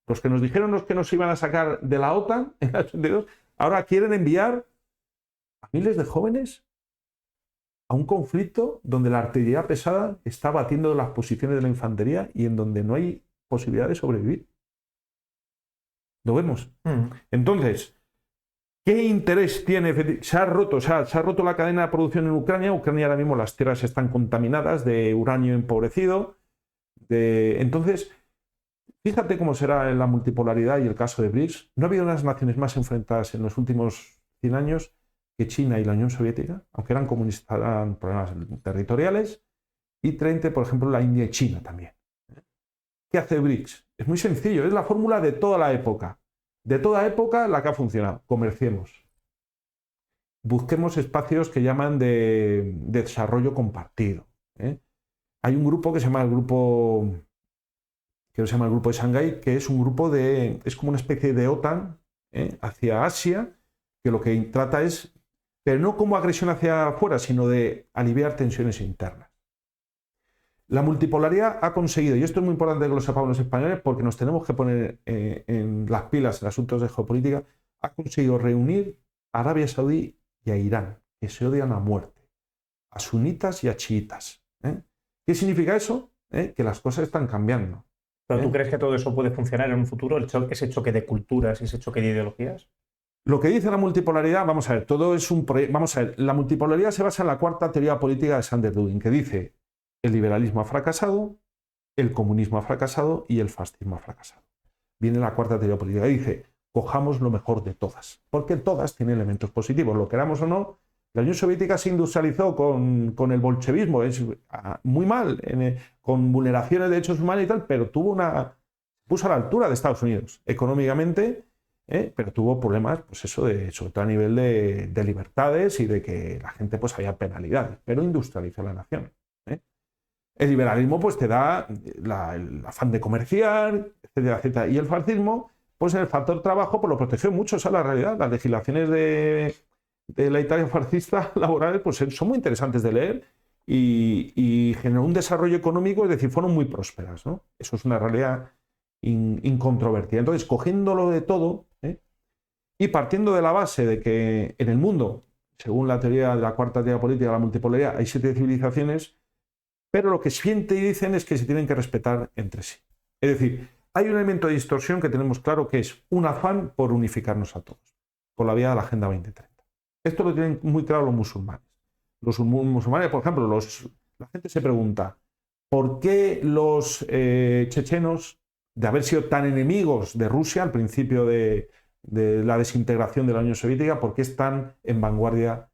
Los que nos dijeron que nos iban a sacar de la OTAN en el 82, ahora quieren enviar a miles de jóvenes a un conflicto donde la artillería pesada está batiendo las posiciones de la infantería y en donde no hay posibilidad de sobrevivir. Lo vemos. Entonces, ¿qué interés tiene? Se ha roto la cadena de producción en Ucrania. Ucrania ahora mismo las tierras están contaminadas de uranio empobrecido. Entonces, fíjate cómo será la multipolaridad y el caso de BRICS. No ha habido unas naciones más enfrentadas en los últimos 100 años que China y la Unión Soviética, aunque eran comunistas, eran problemas territoriales, y 30, por ejemplo, la India y China también. ¿Qué hace BRICS? Es muy sencillo, es la fórmula de toda la época. De toda época la que ha funcionado. Comerciemos. Busquemos espacios que llaman de desarrollo compartido. Hay un grupo que se llama el grupo de Shanghái, que es un grupo es como una especie de OTAN hacia Asia, que lo que trata es, pero no como agresión hacia afuera, sino de aliviar tensiones internas. La multipolaridad ha conseguido, y esto es muy importante que lo sepamos los españoles, porque nos tenemos que poner en las pilas en asuntos de geopolítica, ha conseguido reunir a Arabia Saudí y a Irán, que se odian a muerte, a sunitas y a chiitas. ¿Qué significa eso? Que las cosas están cambiando. ¿Pero tú crees que todo eso puede funcionar en un futuro? ¿Ese choque de culturas y ese choque de ideologías? Lo que dice la multipolaridad, vamos a ver, todo es un proyecto. Vamos a ver, la multipolaridad se basa en la cuarta teoría política de Sander Dugin, que dice: el liberalismo ha fracasado, el comunismo ha fracasado y el fascismo ha fracasado. Viene la cuarta teoría política y dice: cojamos lo mejor de todas, porque todas tienen elementos positivos, lo queramos o no. La Unión Soviética se industrializó con el bolchevismo, es muy mal, con vulneraciones de derechos humanos y tal, pero puso a la altura de Estados Unidos económicamente, pero tuvo problemas, pues eso, sobre todo a nivel de libertades y de que la gente pues había penalidades, pero industrializó la nación. El liberalismo pues te da el afán de comerciar, etcétera, etcétera, y el fascismo, pues el factor trabajo pues lo protegió mucho, esa es la realidad. Las legislaciones de la Italia fascista laborales pues son muy interesantes de leer y generó un desarrollo económico, es decir, fueron muy prósperas, ¿no? Eso es una realidad incontrovertida. Entonces, cogiéndolo de todo y partiendo de la base de que en el mundo, según la teoría de la cuarta teoría política de la multipolaridad, hay 7 civilizaciones, pero lo que sienten y dicen es que se tienen que respetar entre sí. Es decir, hay un elemento de distorsión que tenemos claro, que es un afán por unificarnos a todos, por la vía de la Agenda 2030. Esto lo tienen muy claro los musulmanes. Los musulmanes, por ejemplo, la gente se pregunta, ¿por qué los chechenos, de haber sido tan enemigos de Rusia al principio de la desintegración de la Unión Soviética, por qué están en vanguardia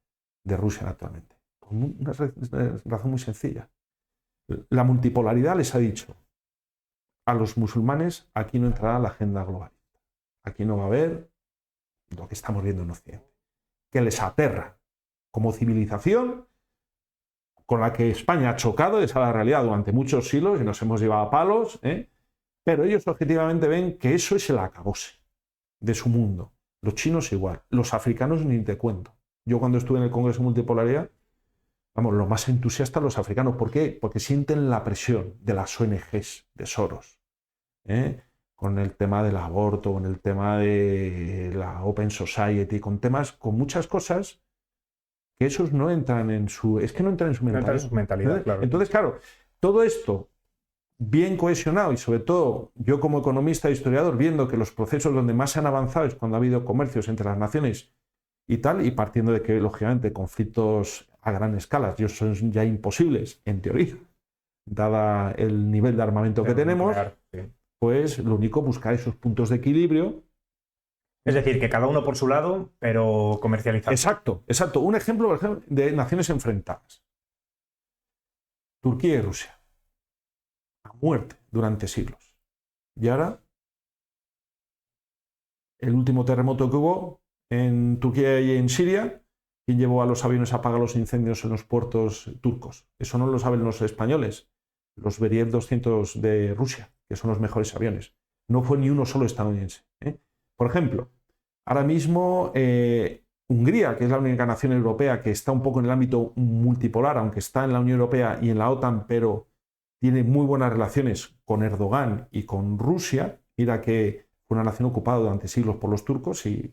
de Rusia actualmente? Por una razón muy sencilla. La multipolaridad les ha dicho a los musulmanes: aquí no entrará la agenda globalista, aquí no va a haber lo que estamos viendo en Occidente, que les aterra como civilización con la que España ha chocado, esa es la realidad, durante muchos siglos y nos hemos llevado a palos, pero ellos objetivamente ven que eso es el acabose de su mundo. Los chinos igual, los africanos ni te cuento. Yo cuando estuve en el Congreso de Multipolaridad, vamos, los más entusiastas los africanos. ¿Por qué? Porque sienten la presión de las ONGs, de Soros, con el tema del aborto, con el tema de la Open Society, con muchas cosas que esos no entran en su... Es que no entran en su mentalidad. No entran en su mentalidad, claro. Entonces, claro, todo esto bien cohesionado y sobre todo yo como economista e historiador viendo que los procesos donde más se han avanzado es cuando ha habido comercios entre las naciones y tal, y partiendo de que lógicamente conflictos a gran escala son ya imposibles en teoría, dada el nivel de armamento que tenemos, pues lo único buscar esos puntos de equilibrio. Es decir, que cada uno por su lado, pero comercializado. Exacto, exacto. Un ejemplo, por ejemplo, de naciones enfrentadas. Turquía y Rusia. A muerte durante siglos. Y ahora, el último terremoto que hubo en Turquía y en Siria, ¿quién llevó a los aviones a apagar los incendios en los puertos turcos? Eso no lo saben los españoles. Los Beriev 200 de Rusia, que son los mejores aviones. No fue ni uno solo estadounidense. Por ejemplo, ahora mismo Hungría, que es la única nación europea que está un poco en el ámbito multipolar, aunque está en la Unión Europea y en la OTAN, pero tiene muy buenas relaciones con Erdogan y con Rusia. Mira que fue una nación ocupada durante siglos por los turcos y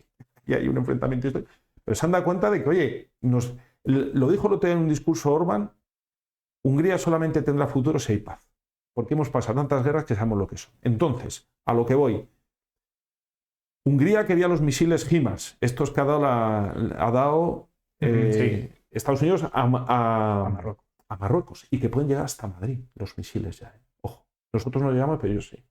hay un enfrentamiento histórico. Pero se han dado cuenta de que, oye, lo dijo el otro día en un discurso Orbán, Hungría solamente tendrá futuro si hay paz, porque hemos pasado tantas guerras que sabemos lo que son. Entonces, a lo que voy, Hungría quería los misiles HIMARS, estos que ha dado Estados Unidos a Marruecos, y que pueden llegar hasta Madrid, los misiles ya. Ojo, nosotros no llegamos, pero ellos sí.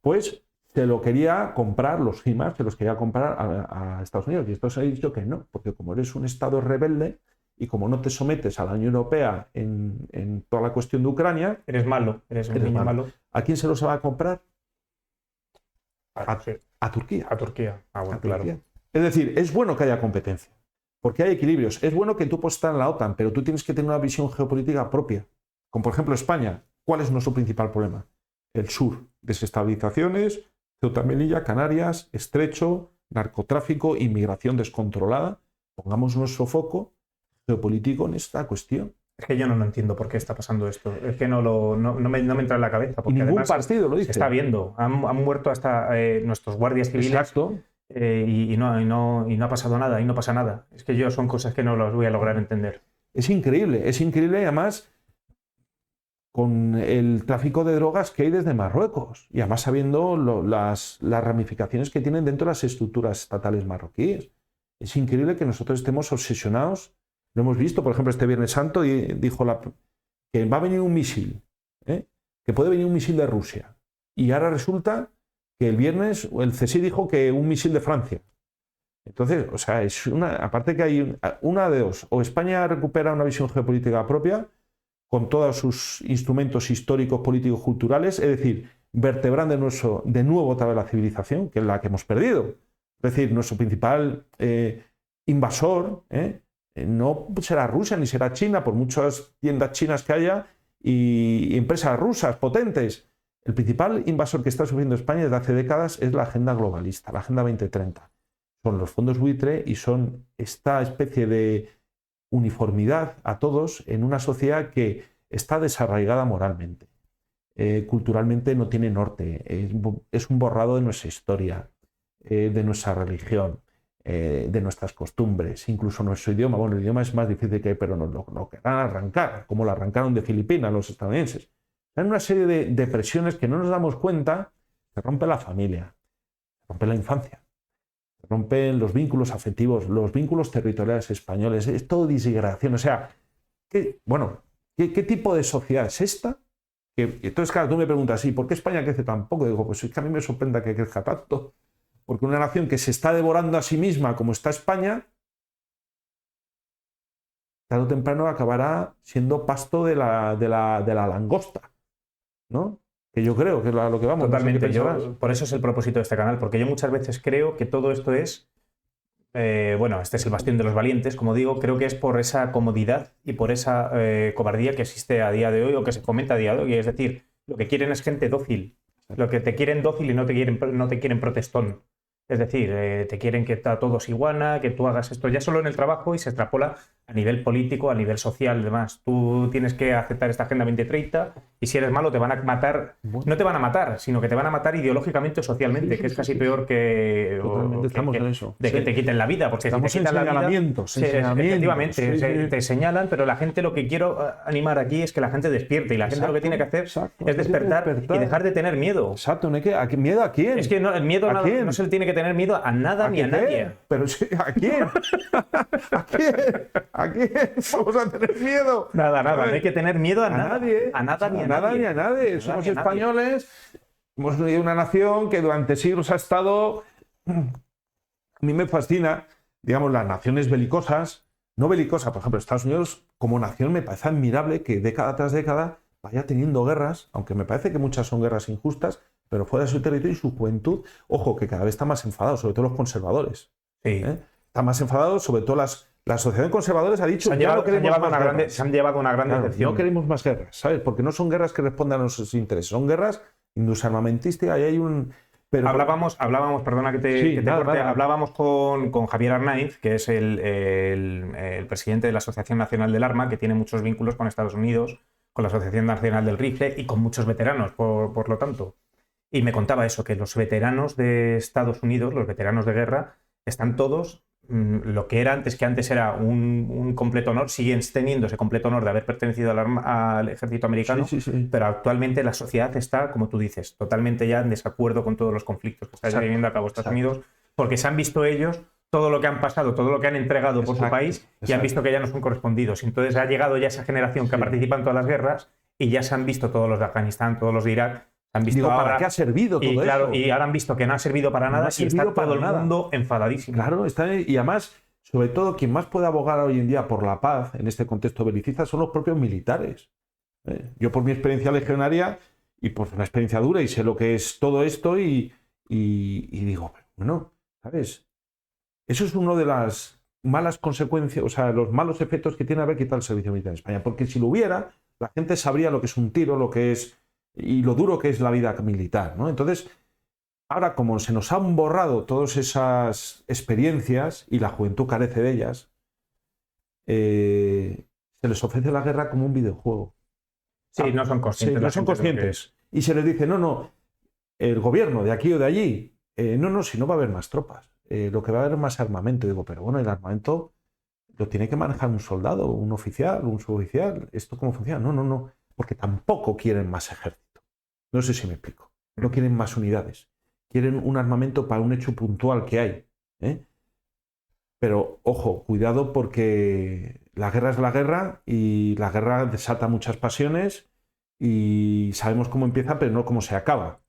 Pues se lo quería comprar, los HIMARS, se los quería comprar a Estados Unidos, y Estados Unidos ha dicho que no, porque como eres un Estado rebelde y como no te sometes a la Unión Europea en toda la cuestión de Ucrania, Eres malo, eres un niño malo. ¿A quién se los va a comprar? Sí. A Turquía. A Turquía. Ah, bueno, A claro. Turquía. Es decir, es bueno que haya competencia, porque hay equilibrios. Es bueno que tú puedas estar en la OTAN, pero tú tienes que tener una visión geopolítica propia. Como por ejemplo España. ¿Cuál es nuestro principal problema? El sur. Desestabilizaciones, Ceuta, Melilla, Canarias, Estrecho, narcotráfico, inmigración descontrolada. Pongamos nuestro foco geopolítico en esta cuestión. Es que yo no entiendo por qué está pasando esto. Es que no me entra en la cabeza. Y Porque ningún además partido lo se dice. está viendo. Han muerto hasta nuestros guardias civiles. Exacto. Y no ha pasado nada, y no pasa nada. Es que yo son cosas que no las voy a lograr entender. Es increíble además con el tráfico de drogas que hay desde Marruecos y además sabiendo las ramificaciones que tienen dentro de las estructuras estatales marroquíes. Es increíble que nosotros estemos obsesionados. Lo hemos visto, por ejemplo, este Viernes Santo dijo que va a venir un misil, que puede venir un misil de Rusia. Y ahora resulta que el viernes el CSI dijo que un misil de Francia. Entonces, o sea, aparte que hay una de dos, o España recupera una visión geopolítica propia con todos sus instrumentos históricos, políticos, culturales, es decir, vertebrando de nuevo otra vez la civilización, que es la que hemos perdido. Es decir, nuestro principal invasor no será Rusia ni será China, por muchas tiendas chinas que haya y empresas rusas potentes. El principal invasor que está sufriendo España desde hace décadas es la agenda globalista, la Agenda 2030. Son los fondos buitre y son esta especie de uniformidad a todos en una sociedad que está desarraigada moralmente. Culturalmente no tiene norte, es un borrado de nuestra historia, de nuestra religión, de nuestras costumbres, incluso nuestro idioma. Bueno, el idioma es más difícil que, pero nos lo querrán arrancar, como lo arrancaron de Filipinas los estadounidenses. Hay una serie de presiones que no nos damos cuenta, se rompe la familia, se rompe la infancia, se rompen los vínculos afectivos, los vínculos territoriales españoles, es todo disgregación. O sea, ¿qué tipo de sociedad es esta? Entonces, claro, tú me preguntas, ¿y por qué España crece tan poco? Digo, pues es que a mí me sorprende que crezca tanto, porque una nación que se está devorando a sí misma como está España, tarde o temprano acabará siendo pasto de la langosta, ¿no? Que yo creo que es lo que vamos. Totalmente. No sé qué pensarás. Por eso es el propósito de este canal, porque yo muchas veces creo que todo esto es, este es el bastión de los valientes, como digo, creo que es por esa comodidad y por esa cobardía que existe a día de hoy o que se fomenta a día de hoy. Es decir, lo que quieren es gente dócil, lo que te quieren dócil y no te quieren protestón. Es decir, te quieren que a todos iguana, que tú hagas esto ya solo en el trabajo y se extrapola a nivel político, a nivel social y demás. Tú tienes que aceptar esta Agenda 2030 y si eres malo te van a matar. No te van a matar, sino que te van a matar ideológicamente o socialmente, que es casi peor que que te quiten la vida. Porque estamos si te quitan la vida, efectivamente, te señalan, pero la gente, lo que quiero animar aquí es que la gente despierte y la gente lo que tiene que hacer es despertar y dejar de tener miedo. Exacto, ¿miedo a quién? Es que el miedo no se le tiene que tener miedo a nada ni a nadie. Pero ¿a quién? ¿A quién? ¿A quién vamos a tener miedo? Nada, no hay que tener miedo a nada. Nadie. A nada ni a nadie. Somos españoles, hemos vivido una nación que durante siglos ha estado... A mí me fascina, digamos, las naciones belicosas, no belicosas, por ejemplo, Estados Unidos como nación me parece admirable que década tras década vaya teniendo guerras, aunque me parece que muchas son guerras injustas, pero fuera de su territorio y su juventud, ojo, que cada vez está más enfadado, sobre todo los conservadores. Sí. Está más enfadado, sobre todo la asociación de conservadores ha dicho se han llevado una gran decepción. No queremos más guerras, ¿sabes? Porque no son guerras que respondan a nuestros intereses, son guerras industria armamentística y hay un... Pero... Hablábamos, perdona que te corte, hablábamos con Javier Arnaiz, que es el presidente de la Asociación Nacional del Arma, que tiene muchos vínculos con Estados Unidos, con la Asociación Nacional del Rifle y con muchos veteranos, por lo tanto. Y me contaba eso, que los veteranos de Estados Unidos, los veteranos de guerra, están todos, lo que era antes, que antes era un completo honor, siguen teniendo ese completo honor de haber pertenecido al ejército americano, pero actualmente la sociedad está, como tú dices, totalmente ya en desacuerdo con todos los conflictos que está llevando a cabo Estados Unidos, porque se han visto ellos todo lo que han pasado, todo lo que han entregado por su país y han visto que ya no son correspondidos. Entonces ha llegado ya esa generación que participa en todas las guerras y ya se han visto todos los de Afganistán, todos los de Irak. Han visto ¿para qué ha servido todo eso? Y ahora han visto que no ha servido para nada y está todo el mundo enfadadísimo. Claro, y además sobre todo quien más puede abogar hoy en día por la paz en este contexto belicista son los propios militares. Yo por mi experiencia legionaria y por una experiencia dura y sé lo que es todo esto y digo, bueno, ¿sabes? Eso es uno de las malas consecuencias, o sea, los malos efectos que tiene haber quitado el servicio militar en España. Porque si lo hubiera, la gente sabría lo que es un tiro, lo que es y lo duro que es la vida militar, ¿no? Entonces, ahora como se nos han borrado todas esas experiencias y la juventud carece de ellas, se les ofrece la guerra como un videojuego. Sí, no son conscientes. Sí, no son conscientes. Y se les dice, no, el gobierno de aquí o de allí, no, si no va a haber más tropas. Lo que va a haber es más armamento. Digo, pero bueno, el armamento lo tiene que manejar un soldado, un oficial, un suboficial. ¿Esto cómo funciona? No, porque tampoco quieren más ejército. No sé si me explico. No quieren más unidades. Quieren un armamento para un hecho puntual que hay. Pero, ojo, cuidado porque la guerra es la guerra y la guerra desata muchas pasiones y sabemos cómo empieza, pero no cómo se acaba.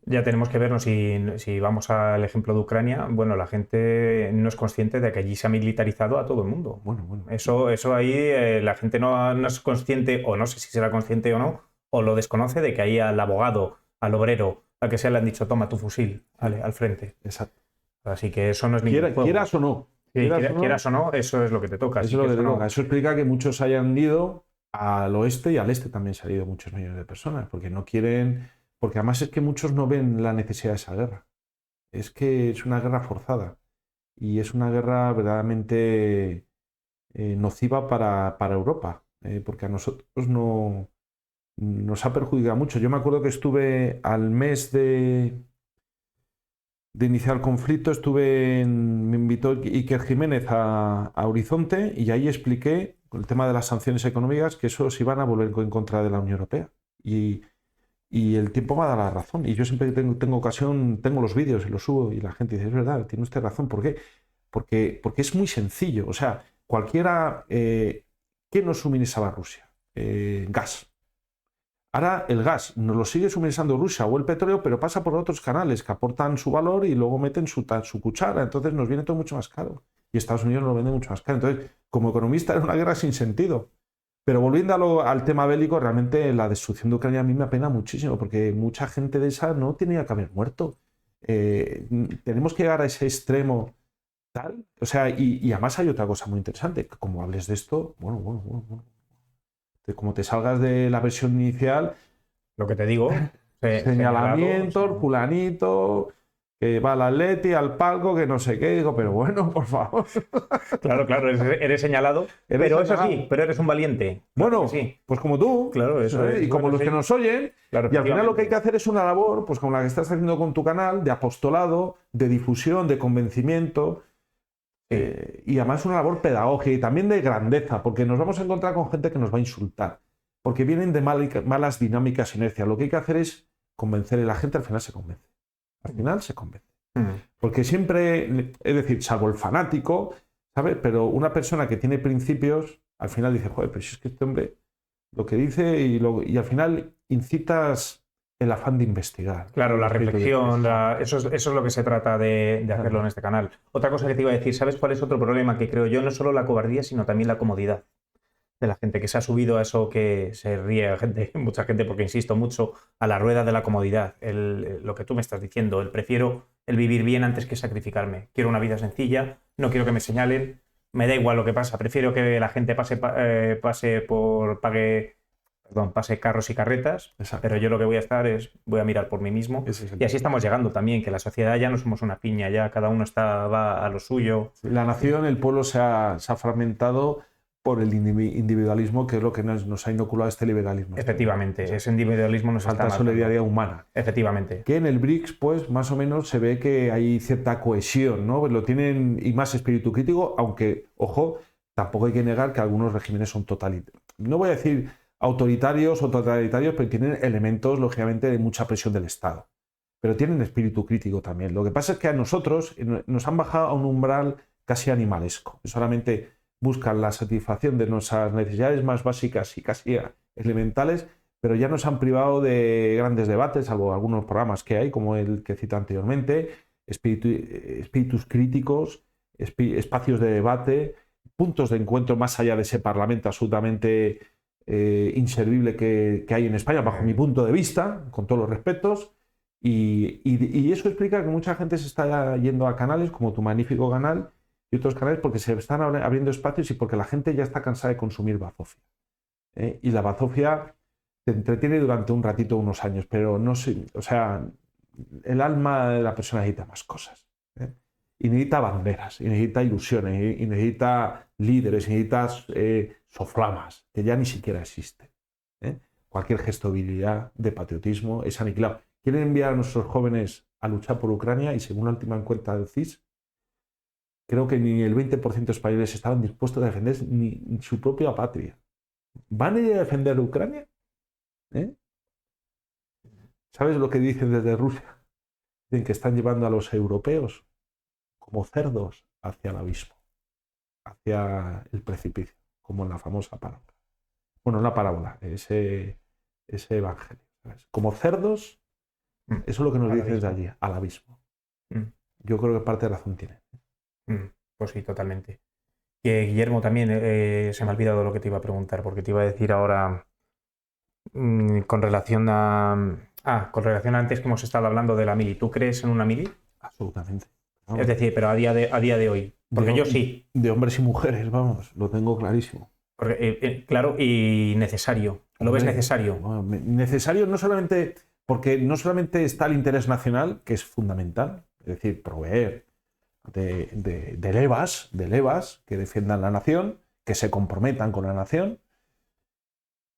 Ya tenemos que vernos si vamos al ejemplo de Ucrania. Bueno, la gente no es consciente de que allí se ha militarizado a todo el mundo. Bueno. Eso ahí la gente no es consciente, o no sé si será consciente o no, o lo desconoce de que ahí al abogado, al obrero, al que sea le han dicho toma tu fusil al frente. Exacto. Así que eso no es ningún juego. Quieras o no. Quieras o no, eso es lo que te toca. Eso es lo que te toca. Eso explica que muchos hayan ido al oeste y al este también se han ido muchos millones de personas, porque no quieren. Porque además es que muchos no ven la necesidad de esa guerra. Es que es una guerra forzada. Y es una guerra verdaderamente nociva para Europa. Porque a nosotros nos ha perjudicado mucho. Yo me acuerdo que estuve al mes de iniciar el conflicto, me invitó Iker Jiménez a Horizonte y ahí expliqué, con el tema de las sanciones económicas, que eso se iban a volver en contra de la Unión Europea. Y el tiempo me ha dado la razón. Y yo siempre que tengo ocasión, tengo los vídeos y los subo y la gente dice, es verdad, tiene usted razón. ¿Por qué? Porque es muy sencillo. O sea, cualquiera... ¿qué nos suministraba Rusia? Gas. Ahora el gas nos lo sigue suministrando Rusia o el petróleo, pero pasa por otros canales que aportan su valor y luego meten su cuchara. Entonces nos viene todo mucho más caro. Y Estados Unidos nos lo vende mucho más caro. Entonces, como economista, era una guerra sin sentido. Pero volviendo al tema bélico, realmente la destrucción de Ucrania a mí me apena muchísimo, porque mucha gente de esa no tenía que haber muerto. Tenemos que llegar a ese extremo tal. O sea, y además hay otra cosa muy interesante. Como hables de esto, bueno. Como te salgas de la versión inicial, lo que te digo, señalamientos, fulanito, que va al Atleti, al palco, que no sé qué, digo, pero bueno, por favor. Claro, eres señalado, pero eso sí, pero eres un valiente. Bueno, sí. Pues como tú, claro, eso es, y como los que nos oyen, claro, y al final lo que hay que hacer es una labor, pues como la que estás haciendo con tu canal, de apostolado, de difusión, de convencimiento, y además una labor pedagógica y también de grandeza, porque nos vamos a encontrar con gente que nos va a insultar, porque vienen de malas dinámicas, inercia. Lo que hay que hacer es convencer y la gente al final se convence. Al final se convence. Porque siempre, es decir, salvo el fanático, ¿sabes? Pero una persona que tiene principios, al final dice, joder, pero si es que este hombre lo que dice y al final incitas el afán de investigar. Claro, la reflexión, eso es lo que se trata de hacerlo en este canal. Otra cosa que te iba a decir, ¿sabes cuál es otro problema que creo yo? No solo la cobardía, sino también la comodidad de la gente que se ha subido a eso, que se ríe mucha gente, porque insisto mucho, a la rueda de la comodidad. Lo que tú me estás diciendo, prefiero el vivir bien antes que sacrificarme. Quiero una vida sencilla, no quiero que me señalen, me da igual lo que pasa, prefiero que la gente pase carros y carretas. Exacto. Pero yo lo que voy a mirar por mí mismo. Y así estamos llegando también, que la sociedad ya no somos una piña, ya cada uno va a lo suyo. La nación, el pueblo se ha fragmentado por el individualismo, que es lo que nos ha inoculado este liberalismo. Efectivamente, ese individualismo nos falta solidaridad humana. Efectivamente. Que en el BRICS, pues, más o menos se ve que hay cierta cohesión, ¿no? Lo tienen, y más espíritu crítico, aunque, ojo, tampoco hay que negar que algunos regímenes son totalitarios. No voy a decir autoritarios o totalitarios, pero tienen elementos, lógicamente, de mucha presión del Estado. Pero tienen espíritu crítico también. Lo que pasa es que a nosotros nos han bajado a un umbral casi animalesco. Solamente buscan la satisfacción de nuestras necesidades más básicas y casi elementales, pero ya nos han privado de grandes debates, salvo algunos programas que hay, como el que cité anteriormente, espíritus críticos, espacios de debate, puntos de encuentro más allá de ese Parlamento absolutamente inservible que hay en España, bajo mi punto de vista, con todos los respetos. Y eso explica que mucha gente se está yendo a canales como tu magnífico canal y otros canales porque se están abriendo espacios y porque la gente ya está cansada de consumir bazofia. Y la bazofia te entretiene durante un ratito, unos años, pero no sé, o sea, el alma de la persona necesita más cosas. Y necesita banderas, y necesita ilusiones, y necesita líderes, y necesita soflamas, que ya ni siquiera existen. Cualquier gesto de virilidad, de patriotismo, es aniquilado. Quieren enviar a nuestros jóvenes a luchar por Ucrania y según la última encuesta del CIS, creo que ni el 20% de españoles estaban dispuestos a defender ni su propia patria. ¿Van a ir a defender Ucrania? ¿Sabes lo que dicen desde Rusia? Dicen que están llevando a los europeos como cerdos hacia el abismo, hacia el precipicio, como en la famosa parábola. Bueno, no la parábola, ese evangelio. ¿Sabes? Como cerdos, eso es lo que nos dicen desde allí, al abismo. Yo creo que parte de razón tiene. Pues sí, totalmente. Guillermo, también se me ha olvidado lo que te iba a preguntar, porque te iba a decir ahora con relación a antes que hemos estado hablando de la mili. ¿Tú crees en una mili? Absolutamente. Vamos. Es decir, pero a día de hoy. Porque yo sí. De hombres y mujeres, vamos, lo tengo clarísimo. Porque, claro, y necesario. ¿Lo ves necesario? Bueno, necesario no solamente porque no solamente está el interés nacional, que es fundamental, es decir, proveer de levas que defiendan la nación, que se comprometan con la nación,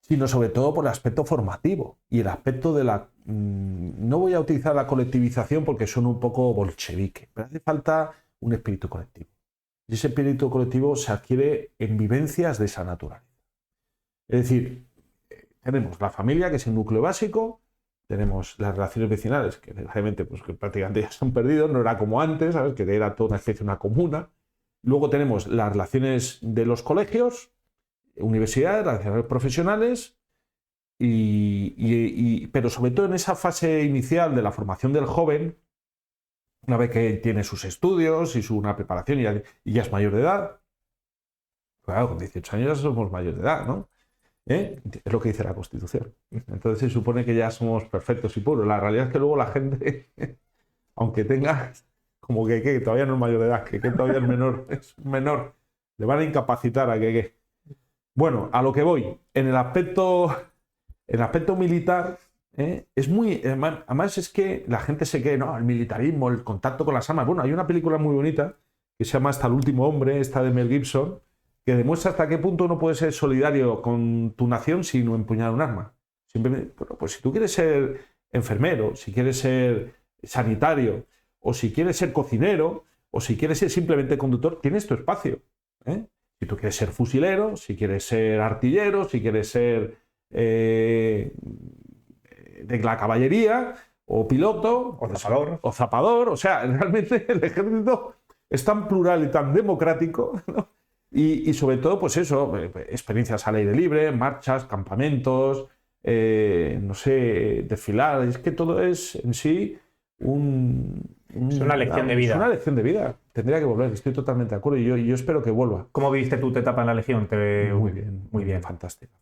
sino sobre todo por el aspecto formativo y el aspecto de la... No voy a utilizar la colectivización porque son un poco bolchevique, pero hace falta un espíritu colectivo. Y ese espíritu colectivo se adquiere en vivencias de esa naturaleza. Es decir, tenemos la familia, que es el núcleo básico, tenemos las relaciones vecinales, que desgraciadamente pues, que prácticamente ya se han perdido, no era como antes, ¿sabes? Que era toda una especie de una comuna. Luego tenemos las relaciones de los colegios, universidades, las relaciones profesionales, pero sobre todo en esa fase inicial de la formación del joven, una vez que tiene sus estudios y una preparación y ya es mayor de edad. Claro, con 18 años ya somos mayores de edad, ¿no? Es lo que dice la Constitución. Entonces se supone que ya somos perfectos y puros. La realidad es que luego la gente, aunque tenga como que todavía no es mayor de edad, que todavía es menor, le van a incapacitar a que. Bueno, a lo que voy. En el aspecto militar, es muy... Además es que la gente se cree, no, el militarismo, el contacto con las armas. Bueno, hay una película muy bonita que se llama Hasta el último hombre, esta de Mel Gibson, que demuestra hasta qué punto uno puede ser solidario con tu nación sin empuñar un arma. Simplemente, pues si tú quieres ser enfermero, si quieres ser sanitario, o si quieres ser cocinero, o si quieres ser simplemente conductor, tienes tu espacio. Si tú quieres ser fusilero, si quieres ser artillero, si quieres ser de la caballería, o piloto, o zapador. O sea, realmente el ejército es tan plural y tan democrático, ¿no? Y sobre todo, pues eso, experiencias al aire libre, marchas, campamentos, no sé, desfilar. Es que todo es en sí es una lección de vida. Es una lección de vida. Tendría que volver, estoy totalmente de acuerdo y yo espero que vuelva. ¿Cómo viviste tu etapa en la Legión? Muy bien, fantástico.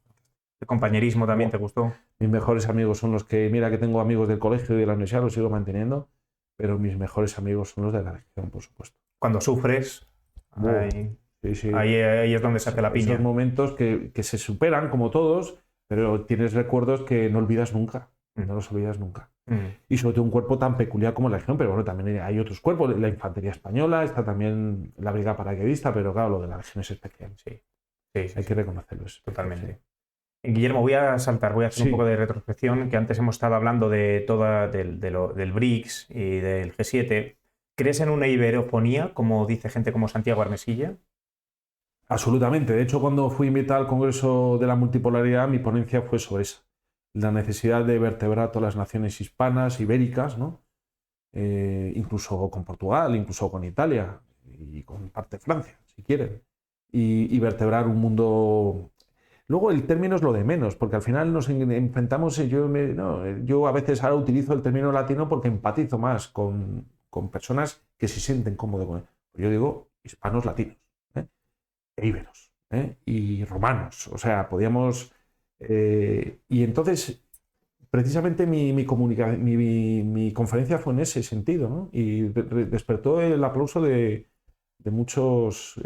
¿El compañerismo también te gustó? Mis mejores amigos son los que, mira que tengo amigos del colegio y de la universidad, los sigo manteniendo, pero mis mejores amigos son los de la Legión, por supuesto. Cuando sufres, sí. Ahí es donde se hace la piña. Esos momentos que se superan, como todos, pero tienes recuerdos que no olvidas nunca. No los olvidas nunca. Y sobre todo un cuerpo tan peculiar como la Legión, pero bueno, también hay otros cuerpos, la Infantería Española, está también la Brigada Paracaidista, pero claro, lo de la Legión es especial. Sí, hay que reconocerlo. Totalmente. Sí. Guillermo, voy a hacer un poco de retrospección, que antes hemos estado hablando del BRICS y del G7. ¿Crees en una iberofonía, como dice gente como Santiago Armesilla? Absolutamente. De hecho, cuando fui invitado al Congreso de la Multipolaridad, mi ponencia fue sobre esa. La necesidad de vertebrar todas las naciones hispanas, ibéricas, ¿no? Incluso con Portugal, incluso con Italia y con parte de Francia, si quieren. Y vertebrar un mundo... Luego el término es lo de menos, porque al final nos enfrentamos... Yo a veces ahora utilizo el término latino porque empatizo más con personas que se sienten cómodos con él. Yo digo hispanos latinos, e íberos, y romanos. O sea, podíamos... y entonces, precisamente mi conferencia fue en ese sentido, ¿no? Y despertó el aplauso de muchos,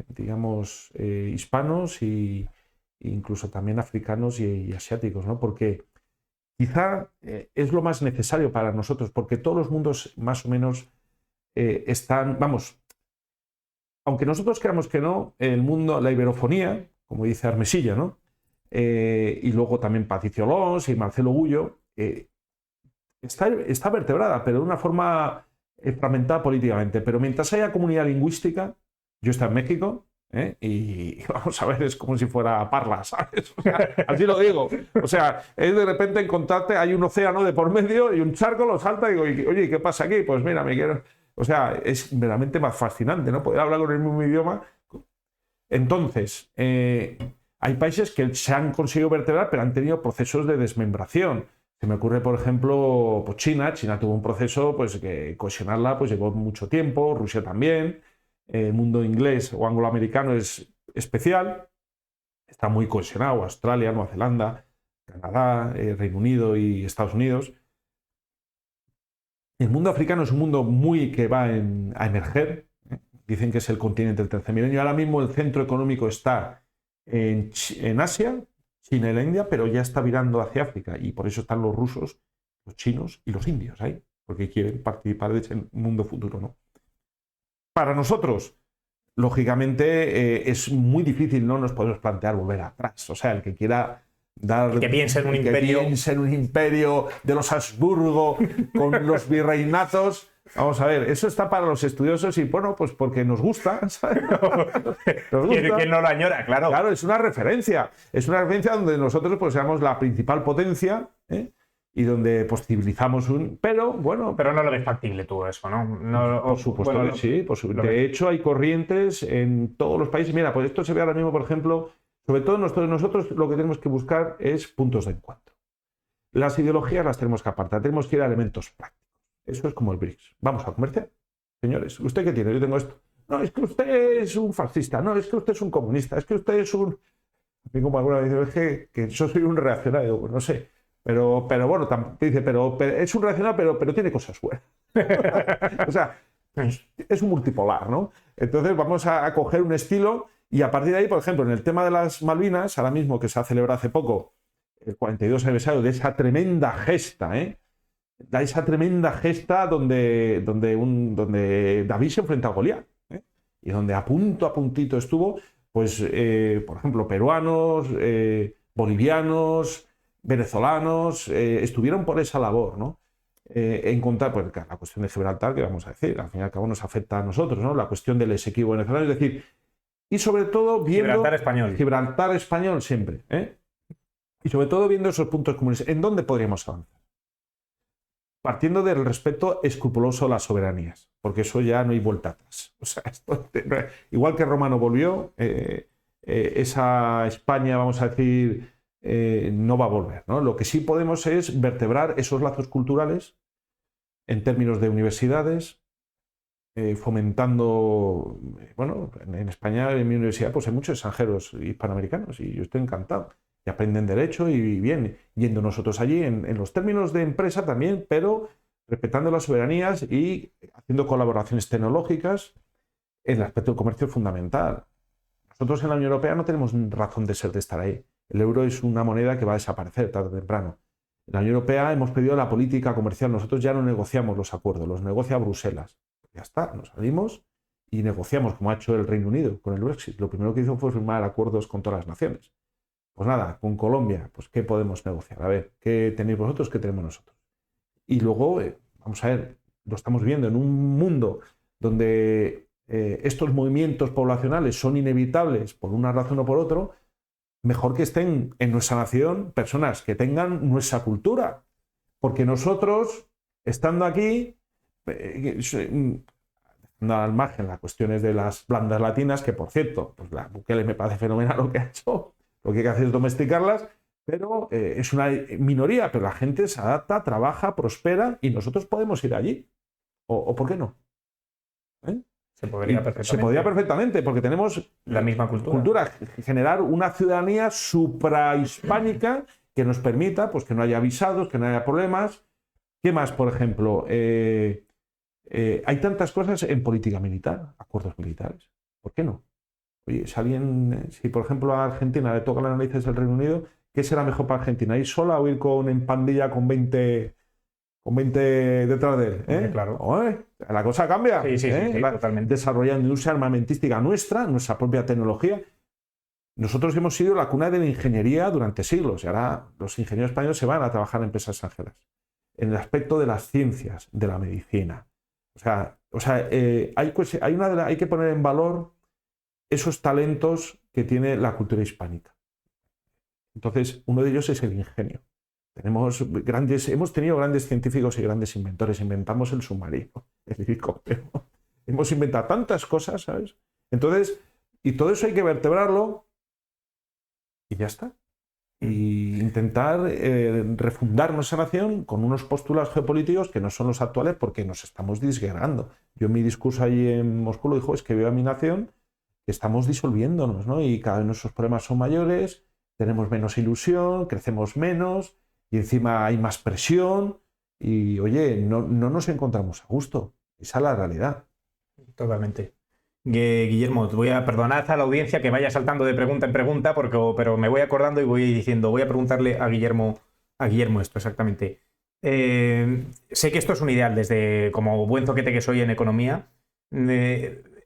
digamos, hispanos e incluso también africanos y asiáticos, ¿no? Porque quizá es lo más necesario para nosotros, porque todos los mundos más o menos están, vamos, aunque nosotros creamos que no, el mundo, la iberofonía, como dice Armesilla, ¿no? Y luego también Patricio Lons y Marcelo Gullo, está vertebrada, pero de una forma fragmentada políticamente. Pero mientras haya comunidad lingüística, yo estoy en México, y vamos a ver, es como si fuera Parla, ¿sabes? O sea, así lo digo. O sea, es de repente encontrarte, hay un océano de por medio y un charco lo salta y digo, oye, ¿qué pasa aquí? Pues mira, me quiero... O sea, es verdaderamente más fascinante, ¿no? Poder hablar con el mismo idioma. Entonces, hay países que se han conseguido vertebrar, pero han tenido procesos de desmembración. Se me ocurre, por ejemplo, pues China. China tuvo un proceso, pues, que cohesionarla pues, llevó mucho tiempo, Rusia también. El mundo inglés o angloamericano es especial, está muy cohesionado, Australia, Nueva Zelanda, Canadá, Reino Unido y Estados Unidos. El mundo africano es un mundo muy que va a emerger. Dicen que es el continente del tercer milenio. Ahora mismo el centro económico está en Asia, China y la India, pero ya está virando hacia África y por eso están los rusos, los chinos y los indios ahí, porque quieren participar de ese mundo futuro, ¿no? Para nosotros, lógicamente, es muy difícil, no nos podemos plantear volver atrás. O sea, el que quiera dar... Que piense en un imperio. Que piense en un imperio de los Habsburgo con los virreinatos. Vamos a ver, eso está para los estudiosos y, bueno, pues porque nos gusta, ¿sabes? Nos gusta. ¿Quién no lo añora? Claro. Claro, es una referencia. Es una referencia donde nosotros pues seamos la principal potencia, y donde pues civilizamos un... Pero, bueno... Pero no lo ves factible tú eso, ¿no? Por supuesto, bueno, que sí. De hecho, hay corrientes en todos los países. Mira, pues esto se ve ahora mismo, por ejemplo, sobre todo nosotros lo que tenemos que buscar es puntos de encuentro. Las ideologías las tenemos que apartar, tenemos que ir a elementos prácticos. Eso es como el BRICS. Vamos a comerciar. Señores, ¿usted qué tiene? Yo tengo esto. No, es que usted es un fascista. No, es que usted es un comunista. Es que usted es un... A mí como alguna vez dice, que yo soy un reaccionario. Pues no sé. Pero bueno, dice, pero es un reaccionario, pero tiene cosas buenas. O sea, es un multipolar, ¿no? Entonces vamos a coger un estilo y a partir de ahí, por ejemplo, en el tema de las Malvinas, ahora mismo que se ha celebrado hace poco el 42 aniversario de esa tremenda gesta, da esa tremenda gesta donde David se enfrenta a Goliat, y donde a puntito estuvo, pues, por ejemplo, peruanos, bolivianos, venezolanos, estuvieron por esa labor, ¿no? Encontrar, pues, la cuestión de Gibraltar, que vamos a decir, al fin y al cabo nos afecta a nosotros, ¿no? La cuestión del Esequibo venezolano, es decir, y sobre todo viendo... Gibraltar español siempre, Y sobre todo viendo esos puntos comunes. ¿En dónde podríamos avanzar? Partiendo del respeto escrupuloso a las soberanías, porque eso ya no hay vuelta atrás. O sea, igual que Roma no volvió, esa España, vamos a decir, no va a volver, ¿no? Lo que sí podemos es vertebrar esos lazos culturales en términos de universidades, fomentando, bueno, en España, en mi universidad, pues hay muchos extranjeros hispanoamericanos y yo estoy encantado. Y aprenden derecho y bien, yendo nosotros allí en los términos de empresa también, pero respetando las soberanías y haciendo colaboraciones tecnológicas. En el aspecto del comercio es fundamental. Nosotros en la Unión Europea no tenemos razón de ser de estar ahí. El euro es una moneda que va a desaparecer tarde o temprano. En la Unión Europea hemos pedido la política comercial. Nosotros ya no negociamos los acuerdos, los negocia Bruselas. Ya está, nos salimos y negociamos, como ha hecho el Reino Unido con el Brexit. Lo primero que hizo fue firmar acuerdos con todas las naciones. Pues nada, con Colombia, pues ¿qué podemos negociar? A ver, ¿qué tenéis vosotros? ¿Qué tenemos nosotros? Y luego, vamos a ver, lo estamos viendo en un mundo donde estos movimientos poblacionales son inevitables por una razón o por otra. Mejor que estén en nuestra nación personas que tengan nuestra cultura. Porque nosotros, estando aquí, dejando al margen las cuestiones de las bandas latinas, que por cierto, pues la Bukele me parece fenomenal lo que ha hecho. Lo que hay que hacer es domesticarlas, pero es una minoría, pero la gente se adapta, trabaja, prospera y nosotros podemos ir allí. ¿O por qué no? Se podría perfectamente. Se podría perfectamente, porque tenemos la misma cultura. Generar una ciudadanía suprahispánica que nos permita pues, que no haya visados, que no haya problemas. ¿Qué más, por ejemplo? Hay tantas cosas en política militar, acuerdos militares. ¿Por qué no? Oye, si por ejemplo a Argentina le toca las narices del Reino Unido, ¿qué será mejor para Argentina? ¿Ir sola o ir en pandilla con 20 detrás de él? Claro. Oye, la cosa cambia. Sí, totalmente. Desarrollando industria armamentística nuestra propia tecnología. Nosotros hemos sido la cuna de la ingeniería durante siglos y ahora los ingenieros españoles se van a trabajar en empresas extranjeras. En el aspecto de las ciencias, de la medicina. Hay que poner en valor esos talentos que tiene la cultura hispánica. Entonces, uno de ellos es el ingenio. Hemos tenido grandes científicos y grandes inventores. Inventamos el submarino, el helicóptero. Hemos inventado tantas cosas, ¿sabes? Entonces, y todo eso hay que vertebrarlo y ya está. Y intentar refundar nuestra nación con unos postulados geopolíticos que no son los actuales porque nos estamos disgregando. Yo en mi discurso allí en Moscú lo dijo, es que veo a mi nación que estamos disolviéndonos, ¿no? Y cada vez nuestros problemas son mayores, tenemos menos ilusión, crecemos menos y encima hay más presión y, oye, no nos encontramos a gusto. Esa es la realidad. Totalmente. Guillermo, voy a perdonar a la audiencia que vaya saltando de pregunta en pregunta, pero me voy acordando y voy diciendo, voy a preguntarle a Guillermo esto exactamente. Sé que esto es un ideal, desde como buen zoquete que soy en economía.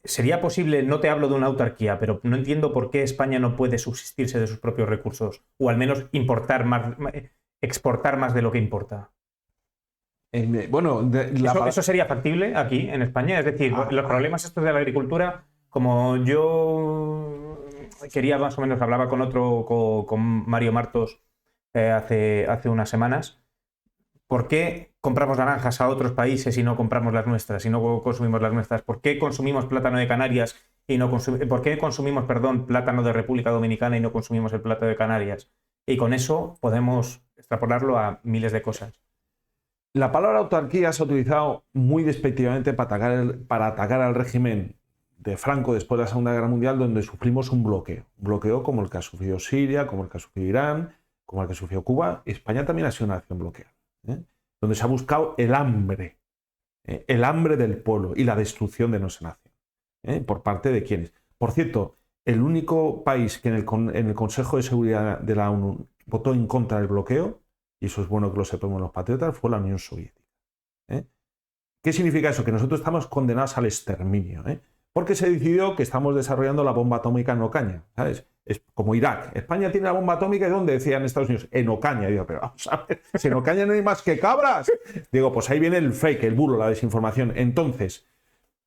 ¿Sería posible, no te hablo de una autarquía, pero no entiendo por qué España no puede subsistirse de sus propios recursos, o al menos exportar más de lo que importa? ¿Eso sería factible aquí en España? Es decir, los problemas estos de la agricultura, como yo quería más o menos, hablaba con Mario Martos hace unas semanas, ¿por qué compramos naranjas a otros países y no compramos las nuestras y no consumimos las nuestras? ¿Por qué consumimos plátano de Canarias y no ¿Por qué consumimos, plátano de República Dominicana y no consumimos el plátano de Canarias? Y con eso podemos extrapolarlo a miles de cosas. La palabra autarquía se ha utilizado muy despectivamente para atacar al régimen de Franco después de la Segunda Guerra Mundial, donde sufrimos un bloqueo. Un bloqueo como el que ha sufrido Siria, como el que ha sufrido Irán, como el que ha sufrido Cuba. España también ha sido una nación bloqueada, donde se ha buscado el hambre del pueblo y la destrucción de nuestra nación. ¿Por parte de quiénes? Por cierto, el único país que en el Consejo de Seguridad de la ONU votó en contra del bloqueo, y eso es bueno que lo sepamos los patriotas, fue la Unión Soviética. ¿Qué significa eso? Que nosotros estamos condenados al exterminio. Porque se decidió que estamos desarrollando la bomba atómica en Ocaña, ¿sabes? Es como Irak. España tiene la bomba atómica, ¿y dónde? Decían Estados Unidos, en Ocaña. Digo, pero vamos a ver, si en Ocaña no hay más que cabras. Digo, pues ahí viene el fake, el bulo, la desinformación. Entonces,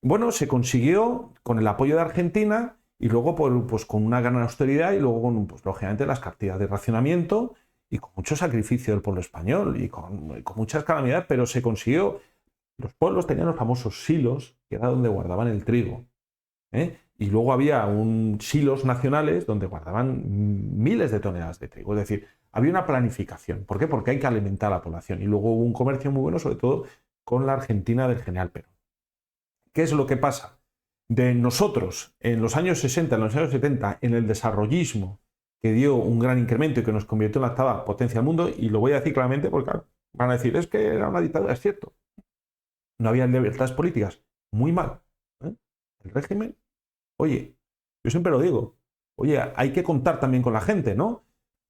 bueno, se consiguió con el apoyo de Argentina y luego pues, con una gran austeridad y luego con, pues, lógicamente, las cantidades de racionamiento y con mucho sacrificio del pueblo español y con muchas calamidades, pero se consiguió. Los pueblos tenían los famosos silos, que era donde guardaban el trigo. Y luego había silos nacionales donde guardaban miles de toneladas de trigo. Es decir, había una planificación. ¿Por qué? Porque hay que alimentar a la población. Y luego hubo un comercio muy bueno, sobre todo con la Argentina del general Perón. ¿Qué es lo que pasa? De nosotros, en los años 60, en los años 70, en el desarrollismo, que dio un gran incremento y que nos convirtió en la octava potencia del mundo, y lo voy a decir claramente porque van a decir, es que era una dictadura, es cierto. No había libertades políticas. Muy mal. El régimen, oye, yo siempre lo digo, oye, hay que contar también con la gente, ¿no?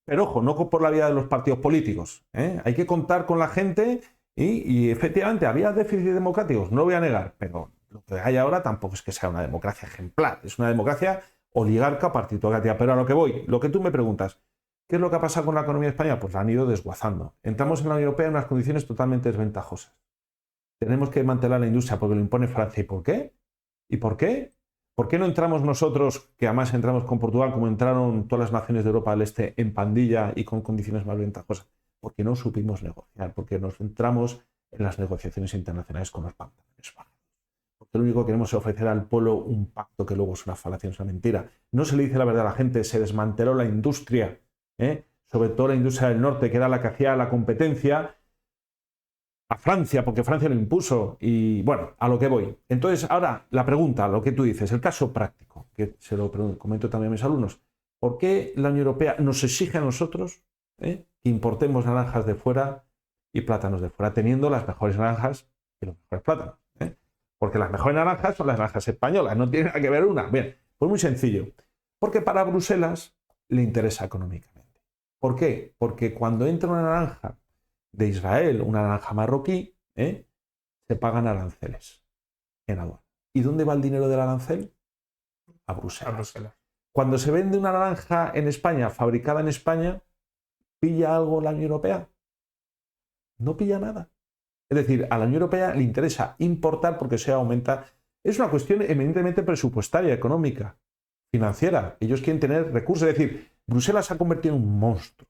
Pero ojo, no por la vía de los partidos políticos. Hay que contar con la gente y efectivamente había déficits democráticos, no lo voy a negar, pero lo que hay ahora tampoco es que sea una democracia ejemplar, es una democracia oligarca partitocrática. Pero a lo que voy, lo que tú me preguntas, ¿qué es lo que ha pasado con la economía española? Pues la han ido desguazando. Entramos en la Unión Europea en unas condiciones totalmente desventajosas. Tenemos que mantener la industria porque lo impone Francia. ¿Y por qué? ¿Y por qué? ¿Por qué no entramos nosotros, que además entramos con Portugal, como entraron todas las naciones de Europa del Este, en pandilla y con condiciones más ventajosas? Porque no supimos negociar, porque nos centramos en las negociaciones internacionales con los pantalones bajos. Porque lo único que queremos es ofrecer al pueblo un pacto que luego es una falacia, es una mentira. No se le dice la verdad a la gente, se desmanteló la industria, sobre todo la industria del norte, que era la que hacía la competencia. a Francia, porque Francia lo impuso, y bueno, a lo que voy. Entonces, ahora, la pregunta, lo que tú dices, el caso práctico, que se lo comento también a mis alumnos. ¿Por qué la Unión Europea nos exige a nosotros que importemos naranjas de fuera y plátanos de fuera, teniendo las mejores naranjas y los mejores plátanos? Porque las mejores naranjas son las naranjas españolas, no tiene nada que ver una. Bien, pues muy sencillo. Porque para Bruselas le interesa económicamente. ¿Por qué? Porque cuando entra una naranja de Israel, una naranja marroquí, se pagan aranceles en aduana. ¿Y dónde va el dinero del arancel? A Bruselas. A Bruselas. Cuando se vende una naranja en España, fabricada en España, ¿pilla algo la Unión Europea? No pilla nada. Es decir, a la Unión Europea le interesa importar porque se aumenta. Es una cuestión eminentemente presupuestaria, económica, financiera. Ellos quieren tener recursos. Es decir, Bruselas se ha convertido en un monstruo.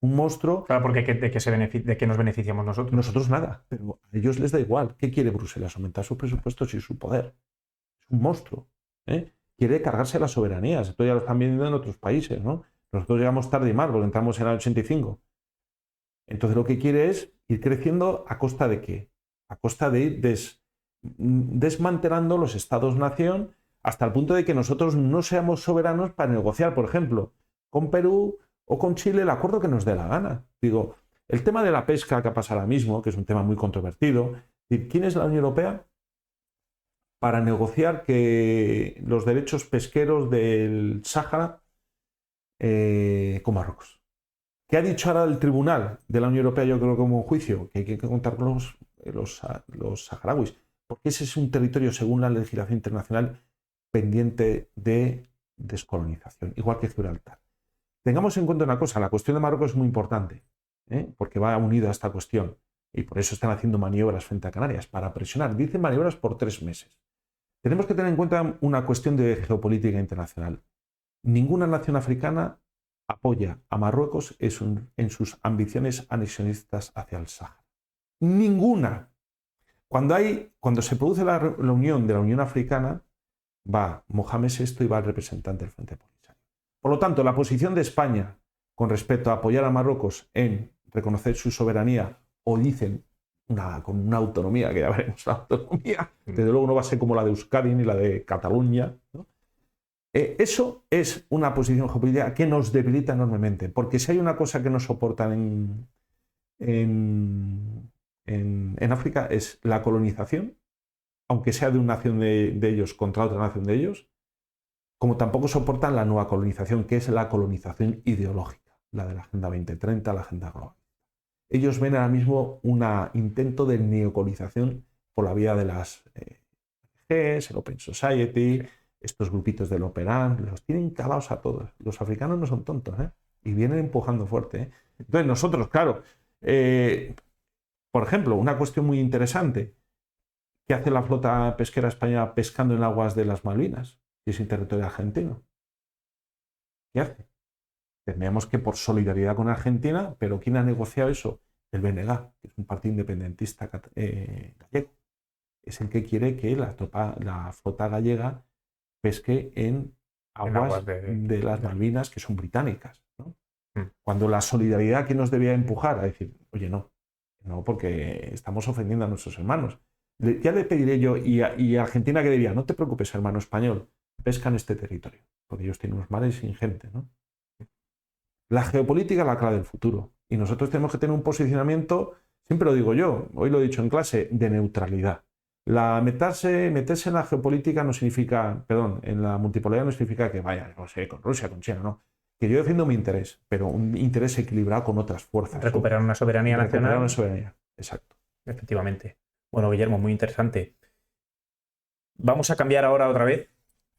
Un monstruo. Claro, porque ¿de qué nos beneficiamos nosotros? Nosotros nada, pero a ellos les da igual. ¿Qué quiere Bruselas? Aumentar sus presupuestos y su poder. Es un monstruo. Quiere cargarse las soberanías. Esto ya lo están viendo en otros países, ¿no? Nosotros llegamos tarde y mal porque entramos en el 85. Entonces lo que quiere es ir creciendo ¿a costa de qué? A costa de ir desmantelando los estados-nación hasta el punto de que nosotros no seamos soberanos para negociar, por ejemplo, con Perú o con Chile el acuerdo que nos dé la gana. Digo, el tema de la pesca que pasa ahora mismo, que es un tema muy controvertido, ¿quién es la Unión Europea para negociar que los derechos pesqueros del Sáhara con Marruecos? ¿Qué ha dicho ahora el Tribunal de la Unión Europea? Yo creo que como un juicio, que hay que contar con los saharauis, porque ese es un territorio, según la legislación internacional, pendiente de descolonización, igual que Gibraltar. Tengamos en cuenta una cosa, la cuestión de Marruecos es muy importante, porque va unida a esta cuestión, y por eso están haciendo maniobras frente a Canarias, para presionar. Dicen maniobras por 3 meses. Tenemos que tener en cuenta una cuestión de geopolítica internacional. Ninguna nación africana apoya a Marruecos en sus ambiciones anexionistas hacia el Sáhara. Ninguna. Cuando se produce la unión de la Unión Africana, va Mohamed VI y va el representante del Frente Polisario. Por lo tanto, la posición de España con respecto a apoyar a Marruecos en reconocer su soberanía, o dicen con una autonomía, que ya veremos la autonomía, desde luego no va a ser como la de Euskadi ni la de Cataluña, ¿no? Eso es una posición geopolítica que nos debilita enormemente, porque si hay una cosa que no soportan en África es la colonización, aunque sea de una nación de ellos contra otra nación de ellos, como tampoco soportan la nueva colonización, que es la colonización ideológica, la de la Agenda 2030, la Agenda Global. Ellos ven ahora mismo un intento de neocolonización por la vía de las ONGs, el Open Society, estos grupitos del Operan, los tienen calados a todos. Los africanos no son tontos, y vienen empujando fuerte. Entonces nosotros, claro, por ejemplo, una cuestión muy interesante, ¿qué hace la flota pesquera española pescando en aguas de las Malvinas, si es en territorio argentino? ¿Qué hace? Tendríamos que por solidaridad con Argentina, pero ¿quién ha negociado eso? El BNG, que es un partido independentista gallego. Es el que quiere que la flota gallega pesque en aguas de las Malvinas, que son británicas, ¿no? Cuando la solidaridad que nos debía empujar a decir, oye, no, porque estamos ofendiendo a nuestros hermanos. Ya le pediré yo, y a Argentina que diría, no te preocupes, hermano español, pesca en este territorio, porque ellos tienen unos mares ingentes, ¿no? La geopolítica es la clave del futuro, y nosotros tenemos que tener un posicionamiento, siempre lo digo yo, hoy lo he dicho en clase, de neutralidad. Meterse en la geopolítica no significa, en la multipolaridad no significa que vaya, no sé, con Rusia, con China, no. Que yo defiendo mi interés, pero un interés equilibrado con otras fuerzas. Recuperar una soberanía nacional. Recuperar una soberanía, exacto. Efectivamente. Bueno, Guillermo, muy interesante. Vamos a cambiar ahora otra vez,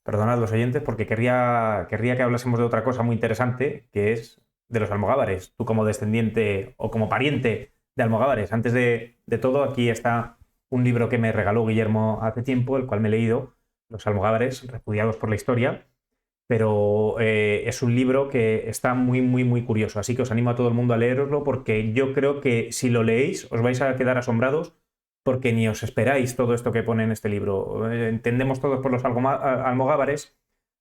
perdonad los oyentes, porque querría que hablásemos de otra cosa muy interesante, que es de los almogávares. Tú como descendiente o como pariente de almogávares. Antes de todo, aquí está un libro que me regaló Guillermo hace tiempo, el cual me he leído, Los almogávares, repudiados por la historia, pero es un libro que está muy, muy, muy curioso, así que os animo a todo el mundo a leeroslo, porque yo creo que si lo leéis os vais a quedar asombrados, porque ni os esperáis todo esto que pone en este libro. Entendemos todos por los almogávares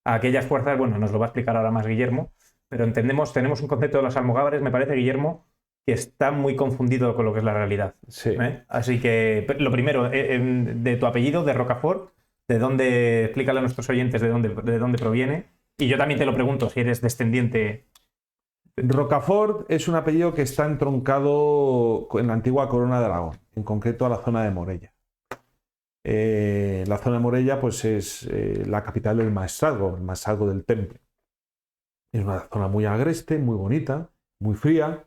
a aquellas fuerzas, bueno, nos lo va a explicar ahora más Guillermo, pero tenemos un concepto de los almogávares, me parece, Guillermo, que está muy confundido con lo que es la realidad. Sí. Así que, lo primero, de tu apellido, de Rocafort, ¿de dónde? Explícale a nuestros oyentes de dónde proviene. Y yo también te lo pregunto, si eres descendiente. Rocafort es un apellido que está entroncado en la antigua corona de Aragón, en concreto a la zona de Morella. La zona de Morella pues, es la capital del maestrazgo, el maestrazgo del Temple. Es una zona muy agreste, muy bonita, muy fría,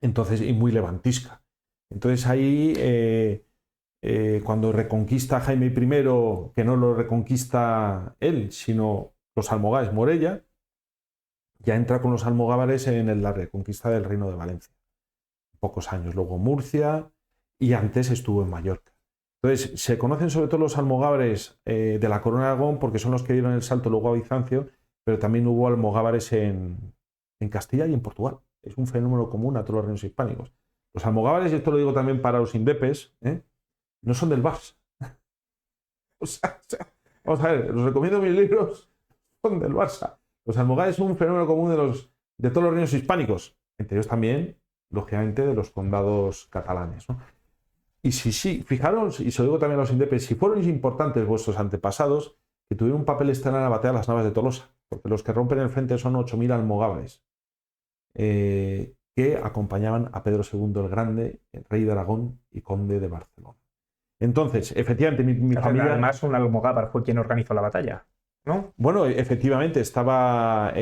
entonces, y muy levantisca. Entonces ahí, cuando reconquista Jaime I, que no lo reconquista él, sino los almogávares Morella, ya entra con los almogávares en la reconquista del Reino de Valencia. Pocos años, luego Murcia y antes estuvo en Mallorca. Entonces, se conocen sobre todo los almogávares de la Corona de Aragón porque son los que dieron el salto luego a Bizancio, pero también hubo almogávares en Castilla y en Portugal. Es un fenómeno común a todos los reinos hispánicos. Los almogávares, y esto lo digo también para los indepes, no son del Barça. O sea, vamos a ver, os recomiendo mis libros, son del Barça. Los almogávares son un fenómeno común de todos los reinos hispánicos, entre ellos también, lógicamente, de los condados catalanes, ¿no? Y sí, fijaros, y se lo digo también a los indepes, si fueron importantes vuestros antepasados, que tuvieron un papel estelar en la batalla de las Navas de Tolosa, porque los que rompen el frente son 8.000 almogávares, que acompañaban a Pedro II el Grande, el rey de Aragón y conde de Barcelona. Entonces, efectivamente, mi familia... Además, un almogávar fue quien organizó la batalla, ¿no? Bueno, efectivamente, estaba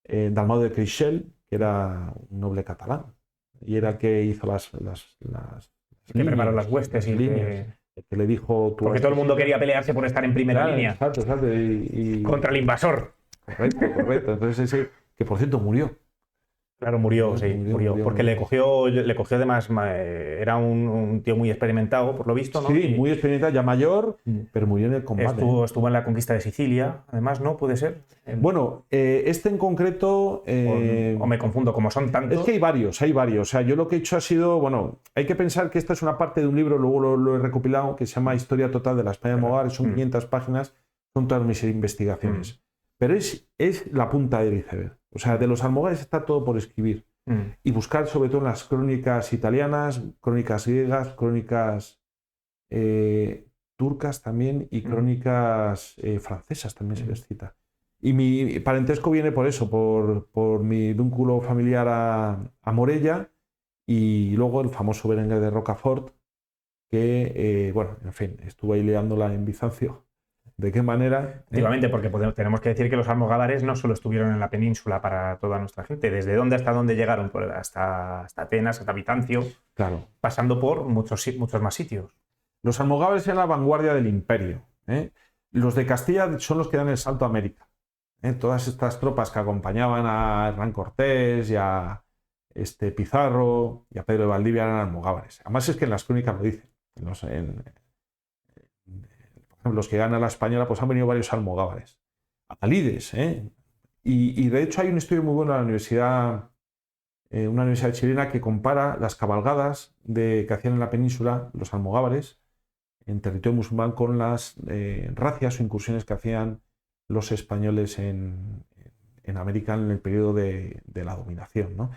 Dalmau de Creixell, que era un noble catalán, y era el que hizo las que preparó las huestes y líneas. El que le dijo... Porque todo el mundo quería pelearse por estar en primera línea. Exacto. Contra el invasor. Correcto. Entonces ese, que por cierto murió. Claro, murió. Porque le cogió además, era un tío muy experimentado, por lo visto, ¿no? Sí, muy experimentado, ya mayor, pero murió en el combate. Estuvo en la conquista de Sicilia, además, ¿no? ¿Puede ser? Bueno, este en concreto... o me confundo, como son tantos... Es que hay varios. O sea, yo lo que he hecho ha sido... Bueno, hay que pensar que esta es una parte de un libro, luego lo he recopilado, que se llama Historia Total de la España de Almogávares, son 500 páginas, son todas mis investigaciones. Pero es la punta del iceberg. O sea, de los almogávares está todo por escribir. Y buscar sobre todo en las crónicas italianas, crónicas griegas, crónicas turcas también y crónicas francesas también se les cita. Y mi parentesco viene por eso, por mi vínculo familiar a Morella y luego el famoso Berenguer de Rocafort, que, bueno, en fin, estuvo ahí liándola en Bizancio. ¿De qué manera? Efectivamente, porque tenemos que decir que los almogávares no solo estuvieron en la península para toda nuestra gente, desde dónde hasta dónde llegaron, hasta Atenas, hasta Bizancio, claro, pasando por muchos más sitios. Los almogávares eran la vanguardia del imperio. Los de Castilla son los que dan el salto a América. Todas estas tropas que acompañaban a Hernán Cortés y a Pizarro y a Pedro de Valdivia eran almogávares. Además es que en las crónicas lo dicen. Por ejemplo, los que ganan la española, pues han venido varios almogávares. Atalides, y de hecho hay un estudio muy bueno en una universidad chilena que compara las cabalgadas que hacían en la península los almogávares en territorio musulmán con las racias o incursiones que hacían los españoles en América en el periodo de la dominación, ¿no?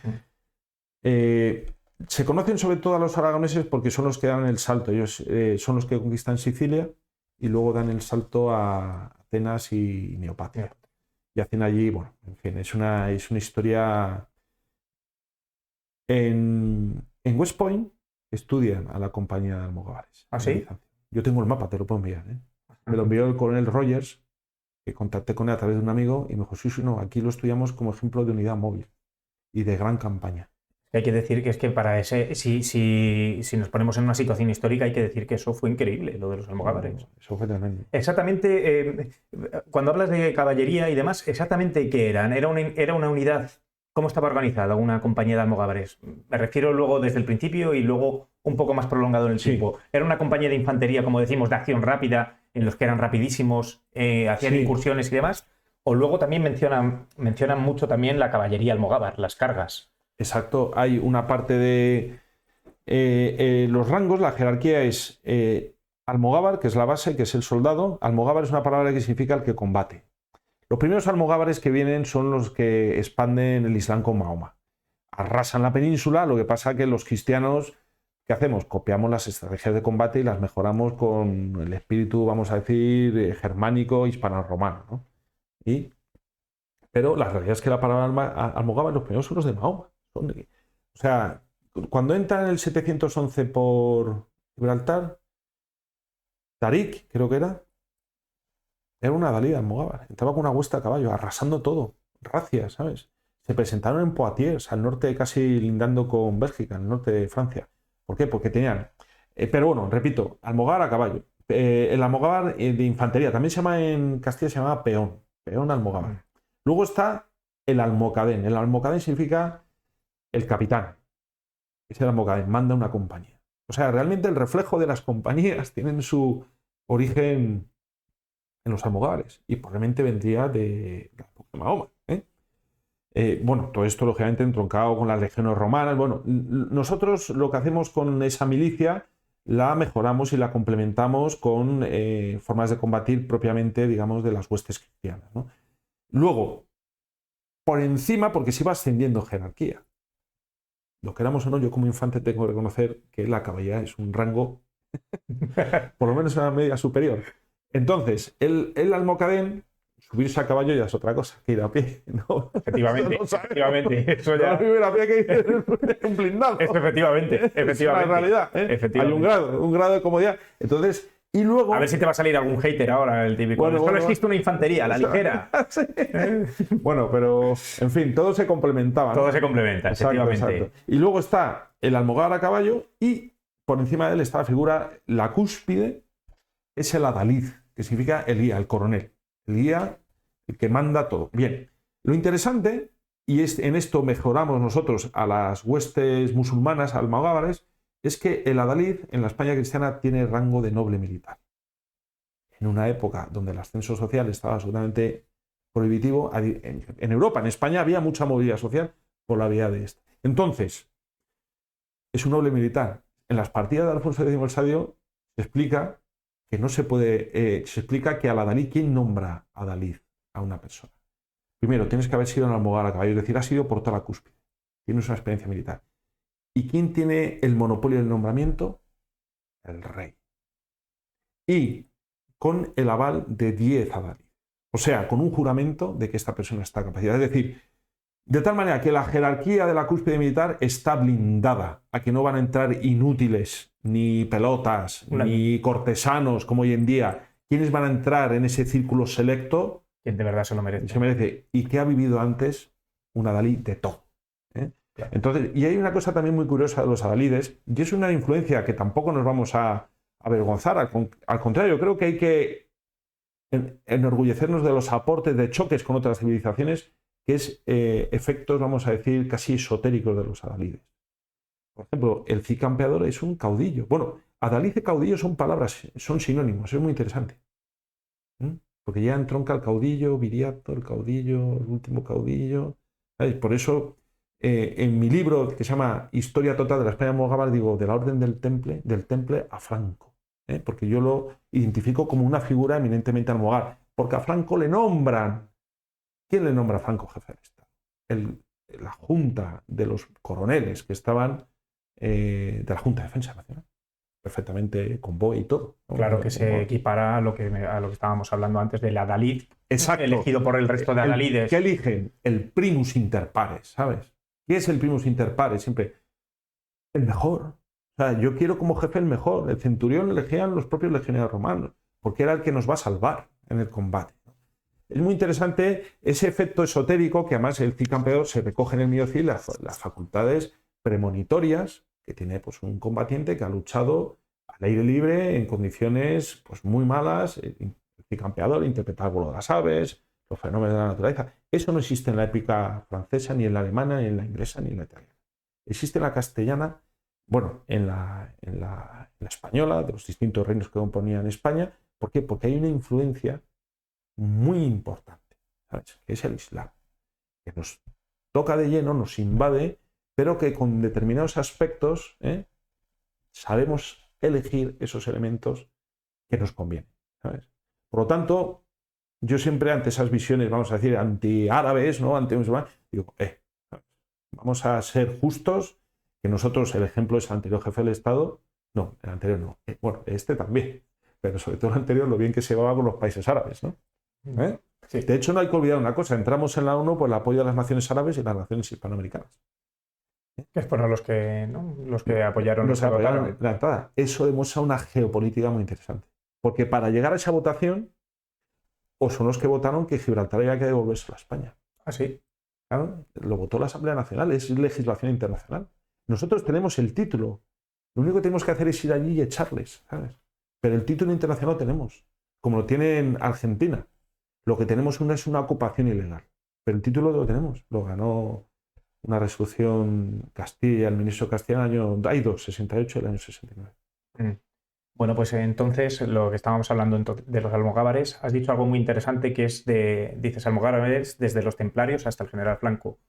Se conocen sobre todo a los aragoneses porque son los que dan el salto. Ellos son los que conquistan Sicilia y luego dan el salto a Atenas y Neopatria. Y hacen allí, bueno, en fin, es una historia... En West Point estudian a la compañía de almogávares. ¿Ah, sí? Yo tengo el mapa, te lo puedo enviar. Me lo envió el coronel Rogers, que contacté con él a través de un amigo, y me dijo, sí, no, aquí lo estudiamos como ejemplo de unidad móvil y de gran campaña. Hay que decir que es que para ese, si nos ponemos en una situación histórica, hay que decir que eso fue increíble, lo de los almogávares. Eso fue tremendo. Exactamente, cuando hablas de caballería y demás, ¿exactamente qué eran? ¿Era una unidad? ¿Cómo estaba organizada una compañía de almogávares? Me refiero luego desde el principio y luego un poco más prolongado en el tiempo. ¿Era una compañía de infantería, como decimos, de acción rápida, en los que eran rapidísimos, hacían incursiones y demás? O luego también mencionan mucho también la caballería almogávar, las cargas. Exacto, hay una parte de los rangos, la jerarquía es almogávar, que es la base, que es el soldado. Almogávar es una palabra que significa el que combate. Los primeros almogávares que vienen son los que expanden el Islam con Mahoma. arrasan la península. Lo que pasa que los cristianos, ¿qué hacemos? Copiamos las estrategias de combate y las mejoramos con el espíritu, vamos a decir, germánico, hispano-romano, ¿no? Pero la realidad es que la palabra almogávar, los primeros son los de Mahoma. O sea, cuando entra en el 711 por Gibraltar, Tarik, creo que era una adalid almogávar. Entraba con una huesta a caballo, arrasando todo. Racias, ¿sabes? Se presentaron en Poitiers, al norte, casi lindando con Bélgica, al norte de Francia. ¿Por qué? Porque tenían... pero bueno, repito, almogávar a caballo. El almogávar de infantería, también se llama en Castilla, se llama peón almogávar. Luego está el almocadén. El almocadén significa el capitán. Es el almocadén, manda una compañía. O sea, realmente el reflejo de las compañías tienen su origen en los almogávares y probablemente vendría de Mahoma. Bueno, todo esto lógicamente entroncado con las legiones romanas. Bueno, nosotros lo que hacemos con esa milicia la mejoramos y la complementamos con formas de combatir propiamente, digamos, de las huestes cristianas, ¿no? Luego, por encima, porque se iba ascendiendo jerarquía. Lo queramos o no, yo como infante tengo que reconocer que la caballería es un rango, por lo menos una media superior. Entonces, el almocadén, subirse a caballo ya es otra cosa que ir a pie, ¿no? Efectivamente, efectivamente. Eso ya... No, ir a pie que ir un blindado. Efectivamente. Es la realidad, ¿eh? Efectivamente. Hay un grado de comodidad. Entonces, y luego... A ver si te va a salir algún hater ahora, el típico. Solo existe una infantería, la ligera. Sí. Bueno, pero, en fin, todo se complementaba, ¿no? Todo se complementa, efectivamente. Exacto. Y luego está el almogávar a caballo y por encima de él está la figura, la cúspide, es el adalid, que significa el guía, el coronel. El guía, el que manda todo. Bien, lo interesante, y en esto mejoramos nosotros a las huestes musulmanas, almogávares, es que el adalid en la España cristiana tiene rango de noble militar. En una época donde el ascenso social estaba absolutamente prohibitivo, en Europa, en España había mucha movilidad social por la vía de esto. Entonces, es un noble militar. En las partidas de Alfonso X el Sabio se explica que no se puede, se explica que al adalid, ¿quién nombra adalid a una persona? Primero, tienes que haber sido en almogávar a caballo, es decir, has sido por toda la cúspide. Tienes una experiencia militar. ¿Y quién tiene el monopolio del nombramiento? El rey. Y con el aval de 10 adalid. O sea, con un juramento de que esta persona está capacitada. Es decir, de tal manera que la jerarquía de la cúspide militar está blindada a que no van a entrar inútiles, ni pelotas, ni cortesanos, como hoy en día. ¿Quiénes van a entrar en ese círculo selecto? Quien de verdad se lo merece. Se merece. Y que ha vivido antes un adalid de todo. Claro. Entonces, y hay una cosa también muy curiosa de los adalides, y es una influencia que tampoco nos vamos a avergonzar. Al contrario, creo que hay que enorgullecernos de los aportes de choques con otras civilizaciones, que es efectos, vamos a decir, casi esotéricos de los adalides. Por ejemplo, el cicampeador es un caudillo. Bueno, adalid y caudillo son palabras, son sinónimos, es muy interesante. Porque ya entronca el caudillo, viriato, el caudillo, el último caudillo. ¿Sabes? Por eso, en mi libro que se llama Historia Total de la España almogávar, digo, de la Orden del Temple a Franco. Porque yo lo identifico como una figura eminentemente almogávar. Porque a Franco le nombran. ¿Quién le nombra a Franco jefe de Estado? La Junta de los coroneles que estaban de la Junta de Defensa Nacional. Perfectamente con BOE y todo, ¿no? Claro que se equipara a lo que estábamos hablando antes del adalid. Exacto. Elegido por el resto de adalides. ¿Qué eligen? El primus inter pares, ¿sabes? ¿Qué es el primus inter pares? Siempre el mejor. O sea, yo quiero como jefe el mejor. El centurión elegían los propios legionarios romanos, porque era el que nos va a salvar en el combate. Es muy interesante ese efecto esotérico que además el cicampeador se recoge en el miocil las facultades premonitorias que tiene pues, un combatiente que ha luchado al aire libre en condiciones pues, muy malas. El cicampeador interpreta el vuelo de las aves, los fenómenos de la naturaleza. Eso no existe en la épica francesa, ni en la alemana, ni en la inglesa, ni en la italiana. Existe en la castellana, bueno, en la española, de los distintos reinos que componían España. ¿Por qué? Porque hay una influencia muy importante, ¿sabes? Que es el Islam, que nos toca de lleno, nos invade, pero que con determinados aspectos sabemos elegir esos elementos que nos convienen, ¿sabes? Por lo tanto, yo siempre ante esas visiones, vamos a decir, anti-árabes, ¿no? Anti-musulmanes, digo, ¿sabes? Vamos a ser justos, que nosotros, el ejemplo es el anterior jefe del Estado, no, el anterior no, bueno, este también, pero sobre todo el anterior, lo bien que se llevaba con los países árabes, ¿no? ¿Eh? Sí. De hecho, no hay que olvidar una cosa, entramos en la ONU por el apoyo de las naciones árabes y las naciones hispanoamericanas. Que fueron los que, ¿no? Los que apoyaron Los esa apoyaron votación. la entrada. Eso demuestra una geopolítica muy interesante. Porque para llegar a esa votación, o son los que votaron que Gibraltar había que devolverse a España. Ah, sí. Claro, lo votó la Asamblea Nacional, es legislación internacional. Nosotros tenemos el título. Lo único que tenemos que hacer es ir allí y echarles, ¿sabes? Pero el título internacional lo tenemos, como lo tiene en Argentina. Lo que tenemos es una ocupación ilegal. Pero el título lo tenemos. Lo ganó una resolución Castilla, el ministro Castilla, el año... Hay dos, 68 y el año 69. Bueno, pues entonces lo que estábamos hablando de los almogávares, has dicho algo muy interesante que es dices almogávares desde los templarios hasta el general Franco.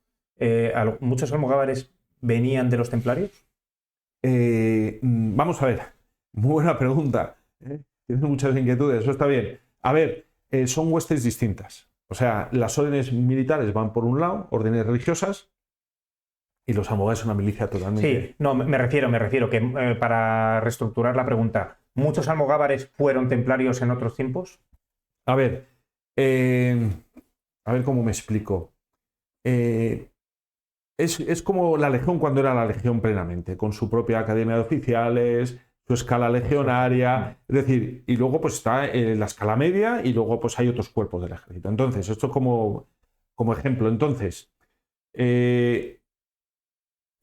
¿Muchos almogávares venían de los templarios? Vamos a ver, muy buena pregunta. Tienes muchas inquietudes, eso está bien. A ver, son huestes distintas. O sea, las órdenes militares van por un lado, órdenes religiosas, y los almogávares son una milicia totalmente... Sí, no, me refiero que para reestructurar la pregunta, ¿muchos almogávares fueron templarios en otros tiempos? A ver cómo me explico. Es como la Legión cuando era la Legión plenamente, con su propia academia de oficiales, su escala legionaria, es decir, y luego pues está la escala media y luego pues hay otros cuerpos del ejército. Entonces, esto como ejemplo. Entonces,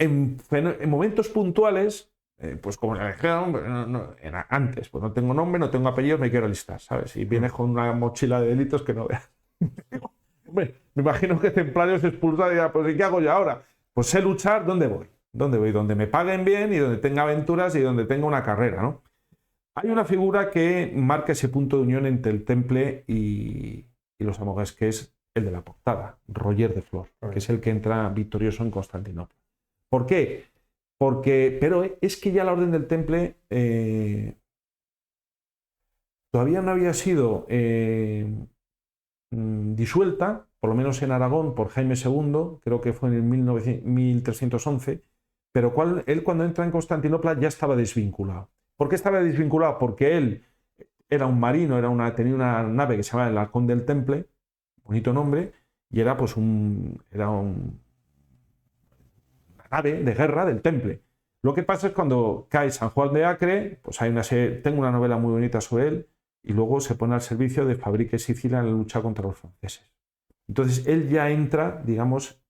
en momentos puntuales, pues como la Legión, antes, pues no tengo nombre, no tengo apellidos, me quiero alistar, ¿sabes? Y vienes con una mochila de delitos que no veas. Hombre, me imagino que templarios expulsados y dirán, pues ¿qué hago yo ahora? Pues sé luchar, ¿dónde voy? ¿Dónde voy? Donde me paguen bien y donde tenga aventuras y donde tenga una carrera, ¿no? Hay una figura que marca ese punto de unión entre el Temple y los almogávares, que es el de la portada, Roger de Flor, que es el que entra victorioso en Constantinopla. ¿Por qué? Pero es que ya la Orden del Temple todavía no había sido disuelta, por lo menos en Aragón, por Jaime II, creo que fue en 1311, pero él cuando entra en Constantinopla ya estaba desvinculado. ¿Por qué estaba desvinculado? Porque él era un marino, tenía una nave que se llamaba el Halcón del Temple, bonito nombre, y era pues una nave de guerra del Temple. Lo que pasa es cuando cae San Juan de Acre, pues tengo una novela muy bonita sobre él, y luego se pone al servicio de Fabrique Sicilia en la lucha contra los franceses. Entonces él ya entra, digamos,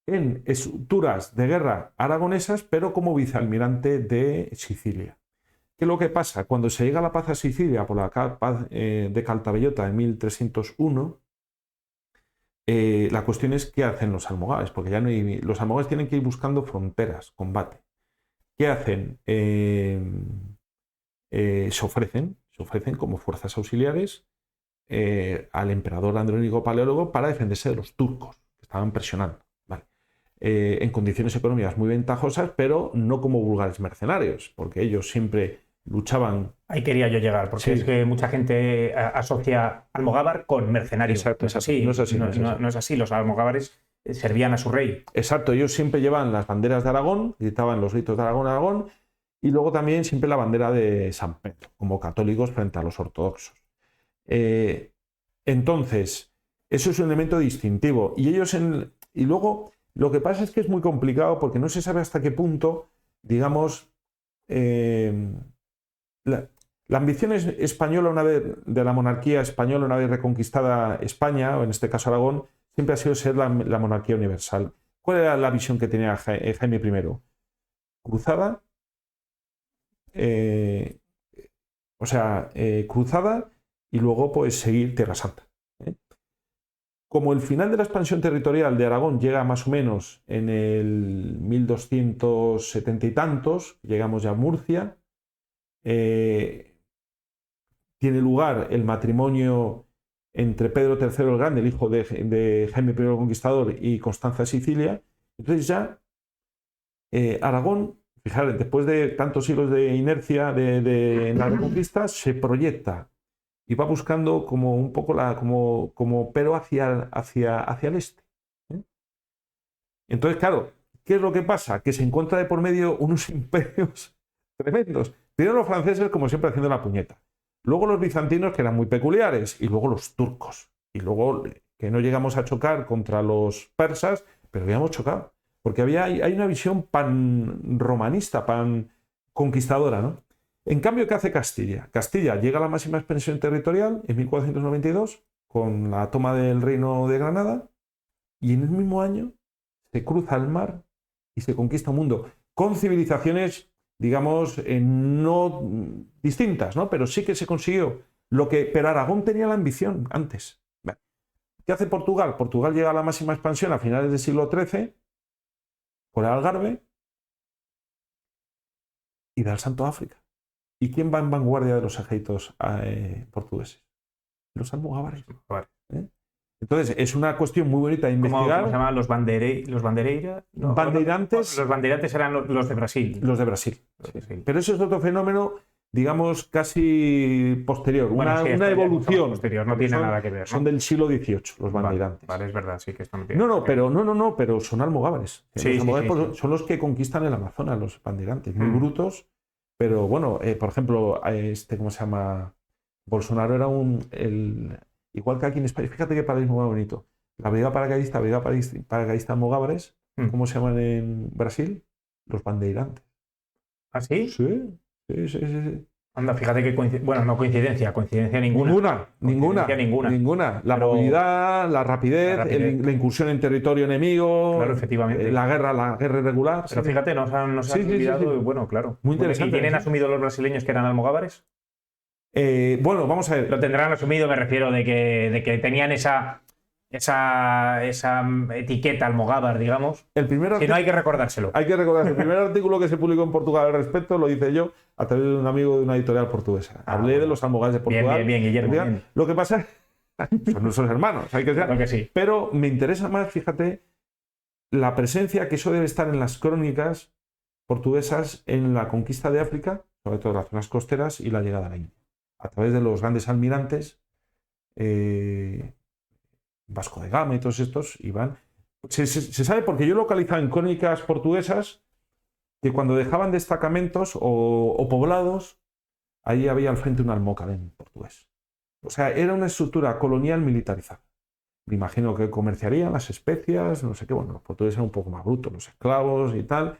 en estructuras de guerra aragonesas, pero como vicealmirante de Sicilia. ¿Qué es lo que pasa? Cuando se llega a la paz a Sicilia por la paz de Caltabellota en 1301, la cuestión es qué hacen los almogávares, porque ya no hay, los almogávares tienen que ir buscando fronteras, combate. ¿Qué hacen? Se ofrecen como fuerzas auxiliares al emperador Andrónico Paleólogo para defenderse de los turcos, que estaban presionando, ¿vale? En condiciones económicas muy ventajosas, pero no como vulgares mercenarios, porque ellos siempre luchaban. Ahí quería yo llegar, porque Sí. es que mucha gente asocia almogávar con mercenario. Exacto, No es así. no es así, no es así. No es así. Los almogávares servían a su rey. Exacto, ellos siempre llevan las banderas de Aragón, gritaban los gritos de Aragón, Aragón, y luego también siempre la bandera de San Pedro, como católicos frente a los ortodoxos. Entonces, eso es un elemento distintivo. Y luego, lo que pasa es que es muy complicado porque no se sabe hasta qué punto, digamos, la ambición española una vez, de la monarquía española una vez reconquistada España, o en este caso Aragón, siempre ha sido ser la monarquía universal. ¿Cuál era la visión que tenía Jaime I? Cruzada, cruzada y luego pues seguir Tierra Santa. Como el final de la expansión territorial de Aragón llega más o menos en el 1270 y tantos, llegamos ya a Murcia, tiene lugar el matrimonio entre Pedro III el Grande, el hijo de Jaime I el Conquistador, y Constanza de Sicilia. Entonces ya Aragón, fijaros, después de tantos siglos de inercia en la reconquista, se proyecta y va buscando como un poco pero hacia el este. Entonces, claro, ¿qué es lo que pasa? Que se encuentra de por medio unos imperios tremendos. Primero los franceses, como siempre, haciendo la puñeta. Luego los bizantinos, que eran muy peculiares. Y luego los turcos. Y luego que no llegamos a chocar contra los persas, pero habíamos chocado. Porque hay una visión pan-romanista, pan-conquistadora, ¿no? En cambio, ¿qué hace Castilla? Castilla llega a la máxima expansión territorial en 1492 con la toma del reino de Granada y en el mismo año se cruza el mar y se conquista un mundo con civilizaciones, digamos, no distintas, ¿no? Pero sí que se consiguió pero Aragón tenía la ambición antes. ¿Qué hace Portugal? Portugal llega a la máxima expansión a finales del siglo XIII por el Algarve y da el salto a África. ¿Y quién va en vanguardia de los ejércitos portugueses? Los almogávares. Entonces, es una cuestión muy bonita de investigar. ¿Cómo se llaman los bandeirantes? No, bandeirantes. Los bandeirantes eran los de Brasil. Los de Brasil. Sí. Sí. Pero eso es otro fenómeno, digamos, casi posterior. Bueno, una evolución. Posterior, no tiene nada que ver, ¿no? Son del siglo XVIII, los bandeirantes. Vale, es verdad, sí que esto no tiene No, pero son almogávares. Sí, los almogávares sí. son los que conquistan el Amazonas, los bandeirantes. Muy brutos. Pero bueno, por ejemplo, ¿cómo se llama? Bolsonaro era igual que aquí en España, fíjate qué país muy bonito. La brigada paracaidista almogávares, ¿cómo se llaman en Brasil? Los bandeirantes. ¿Ah, sí? Sí. Anda, fíjate que no coincidencia ninguna. Ninguna. La movilidad, la rapidez, la incursión en territorio enemigo, claro, efectivamente. La guerra irregular. Pero fíjate, nos han olvidado, y bueno, claro. Muy interesante. ¿Y tienen asumido los brasileños que eran almogávares? Bueno, vamos a ver. Lo tendrán asumido, me refiero, de que tenían esa etiqueta almogávar, digamos. Si no, hay que recordárselo. Hay que recordar. El primer artículo que se publicó en Portugal al respecto lo hice yo a través de un amigo de una editorial portuguesa. Hablé de los almogávares de Portugal. Bien, Guillermo. Bien. Lo que pasa es son nuestros hermanos, hay que decir. Claro que sí. Pero me interesa más, fíjate, la presencia que eso debe estar en las crónicas portuguesas en la conquista de África, sobre todo las zonas costeras y la llegada a la India. A través de los grandes almirantes, Vasco de Gama y todos estos iban. Se sabe porque yo he localizado en crónicas portuguesas que cuando dejaban destacamentos o poblados, ahí había al frente un almocadén portugués. O sea, era una estructura colonial militarizada. Me imagino que comerciarían las especias, no sé qué. Bueno, los portugueses eran un poco más brutos, los esclavos y tal.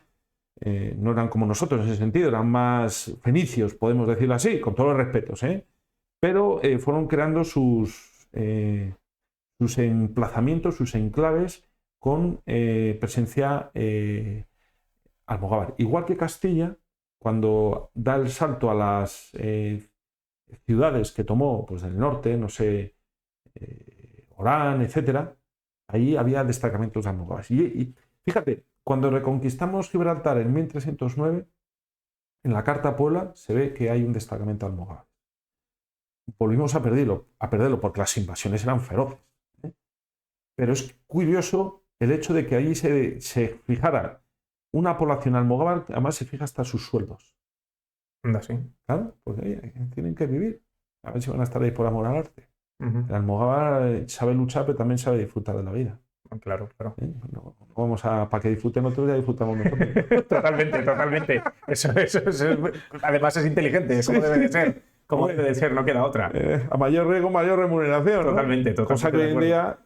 No eran como nosotros en ese sentido, eran más fenicios, podemos decirlo así, con todos los respetos, pero fueron creando sus emplazamientos, sus enclaves con presencia almogávar. Igual que Castilla, cuando da el salto a las ciudades que tomó pues, del norte, no sé, Orán, etcétera, ahí había destacamentos almogávares. Y fíjate, cuando reconquistamos Gibraltar en 1309, en la Carta a Puebla se ve que hay un destacamento almogávar. Volvimos a perderlo porque las invasiones eran feroces. Pero es curioso el hecho de que allí se fijara una población almogávar, que además se fija hasta sus sueldos. Anda, sí. Claro, porque tienen que vivir. A ver si van a estar ahí por amor al arte. El almogávar sabe luchar, pero también sabe disfrutar de la vida. Claro. No vamos para que disfruten otros, ya disfrutamos nosotros. Totalmente. Eso además es inteligente, como debe de ser. Como debe de ser, no queda otra. A mayor riesgo, mayor remuneración. Totalmente. Cosa que hoy en día,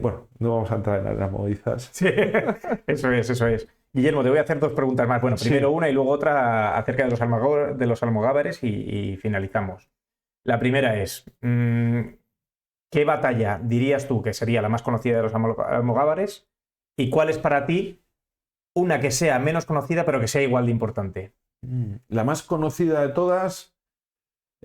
bueno, no vamos a entrar en las modizas. Sí, eso es. Guillermo, te voy a hacer dos preguntas más. Bueno, primero una y luego otra acerca de los almogávares y finalizamos. La primera es, ¿qué batalla dirías tú que sería la más conocida de los almogávares? ¿Y cuál es para ti una que sea menos conocida pero que sea igual de importante? La más conocida de todas...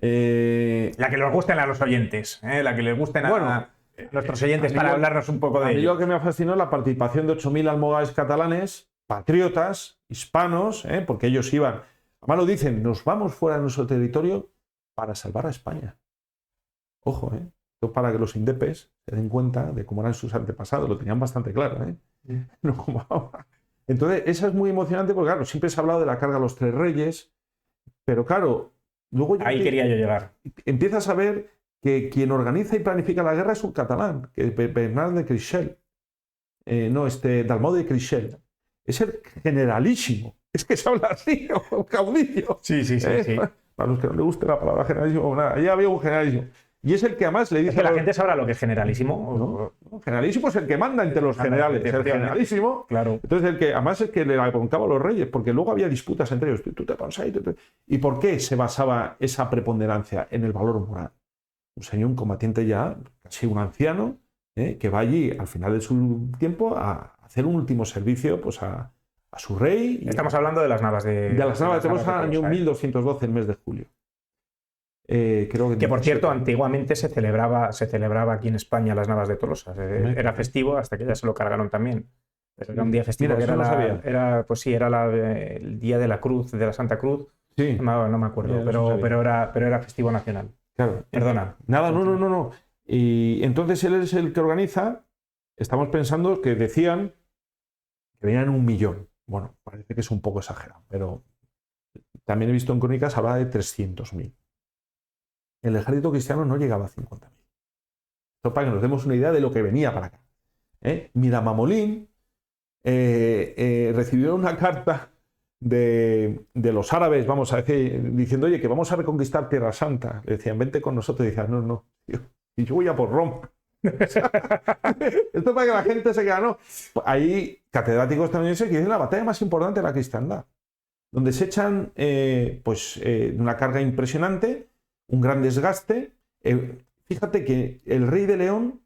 La que les gusten a los oyentes, la que les gusten a nuestros oyentes para hablarnos un poco de ello. Lo que me fascinó es la participación de 8.000 almogávares catalanes, patriotas, hispanos, porque ellos iban... Además lo dicen, nos vamos fuera de nuestro territorio para salvar a España. Ojo, esto para que los indepes se den cuenta de cómo eran sus antepasados, lo tenían bastante claro, no como ahora. Entonces, esa es muy emocionante porque, claro, siempre se ha hablado de la carga a los 3 reyes, pero claro, luego... Ahí quería yo llegar. Empiezas a ver que quien organiza y planifica la guerra es un catalán, que es Bernat de Creixell. Dalmau de Crixell, es el generalísimo. Es que se habla así, o caudillo. Sí. Para los que no les guste la palabra generalísimo, nada, ya había un generalísimo. Y es el que además le dice... Es que la gente sabrá lo que es generalísimo. No, generalísimo es el que manda entre los generales. El generalísimo. Claro. Entonces, además es que le aponcaba a los reyes, porque luego había disputas entre ellos. Tú te pones ahí. ¿Y por qué se basaba esa preponderancia? En el valor moral. Un señor, un combatiente ya, casi un anciano, que va allí al final de su tiempo a hacer un último servicio pues, a su rey. Estamos hablando de las Navas de las Navas de Tolosa, año 1212, el mes de julio. Creo que por cierto, antiguamente se celebraba aquí en España las Navas de Tolosa. Era festivo hasta que ya se lo cargaron también. Pero era un día festivo. Mira, era el día de la Cruz, de la Santa Cruz. Sí. No me acuerdo, pero era festivo nacional. Claro. Perdona. Nada, no. Y entonces él es el que organiza. Estamos pensando que decían que venían 1 millón. Bueno, parece que es un poco exagerado, pero también he visto en crónicas habla de 300.000. El ejército cristiano no llegaba a 50.000. Esto para que nos demos una idea de lo que venía para acá. Miramamolín recibió una carta de los árabes, vamos a decir, diciendo, oye, que vamos a reconquistar Tierra Santa. Le decían, vente con nosotros. Y decían, no, tío, y yo voy a por Roma. Esto para que la gente se quede, ¿no? Hay catedráticos estadounidenses que dicen la batalla más importante de la cristiandad, donde se echan una carga impresionante, un gran desgaste. Fíjate que el rey de León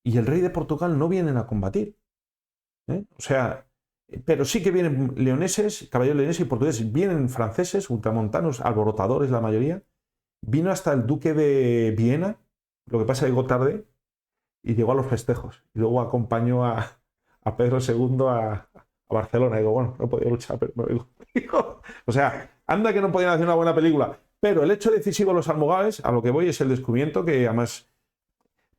y el rey de Portugal no vienen a combatir. O sea, pero sí que vienen leoneses, caballeros leoneses y portugueses. Vienen franceses, ultramontanos, alborotadores la mayoría. Vino hasta el duque de Viena, lo que pasa es que llegó tarde y llegó a los festejos. Y luego acompañó a Pedro II a Barcelona. Y digo, bueno, no podía luchar, pero me vengo contigo. O sea, anda que no podían hacer una buena película. Pero el hecho decisivo de los almogávares, a lo que voy, es el descubrimiento que además...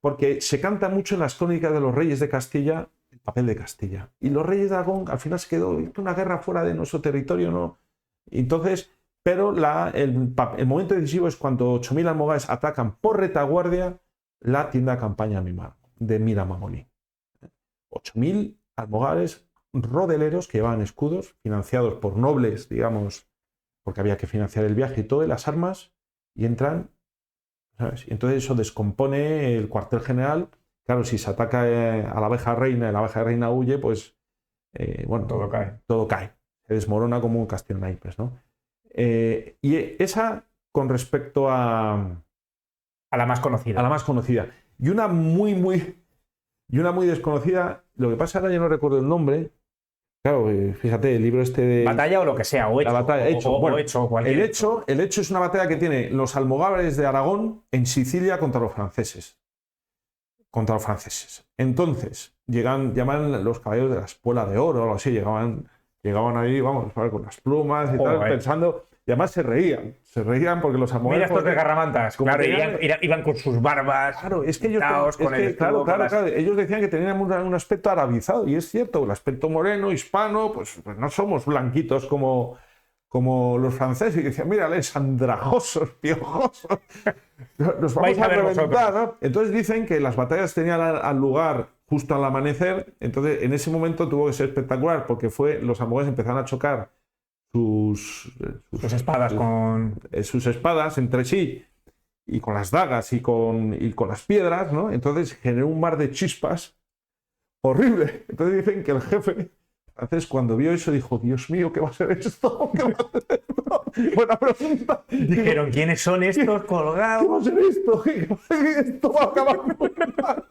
Porque se canta mucho en las crónicas de los reyes de Castilla el papel de Castilla. Y los reyes de Aragón al final se quedó una guerra fuera de nuestro territorio, ¿no? Entonces, pero el momento decisivo es cuando 8.000 almogávares atacan por retaguardia la tienda de campaña de Miramamolín. 8.000 almogávares rodeleros que llevaban escudos financiados por nobles, digamos, porque había que financiar el viaje y todo, y las armas, y entran, ¿sabes? Y entonces eso descompone el cuartel general. Claro, si se ataca a la abeja reina y la abeja reina huye, pues, bueno, todo cae. Se desmorona como un castillo de naipes, ¿no? Y esa con respecto a la más conocida. A la más conocida. Y una muy desconocida, lo que pasa ahora yo no recuerdo el nombre. Claro, fíjate, el libro este de... Batalla o lo que sea, o hecho. La batalla, cualquier el hecho es una batalla que tiene los almogávares de Aragón en Sicilia contra los franceses. Entonces, llaman los caballeros de la Espuela de Oro o algo así, llegaban ahí, vamos, con las plumas y tal, pensando... Y además se reían porque los almogávares... Mira estos de garramantas, claro, iban con sus barbas. Claro, es que ellos, ellos decían que tenían un aspecto arabizado, y es cierto, el aspecto moreno, hispano, pues no somos blanquitos como los franceses, y decían, mírales, andrajosos, piojosos, nos vamos a reventar, ¿no? Entonces dicen que las batallas tenían lugar justo al amanecer. Entonces en ese momento tuvo que ser espectacular, porque los almogávares empezaron a chocar sus espadas entre sí, y con las dagas y con las piedras, ¿no? Entonces generó un mar de chispas horrible. Entonces dicen que el jefe francés, cuando vio eso, dijo, Dios mío, ¿qué va a ser esto? ¿Qué va a ser esto? Buena pregunta. Dijeron, ¿quiénes son estos colgados? ¿Qué va a ser esto? Esto va a acabar muy mal.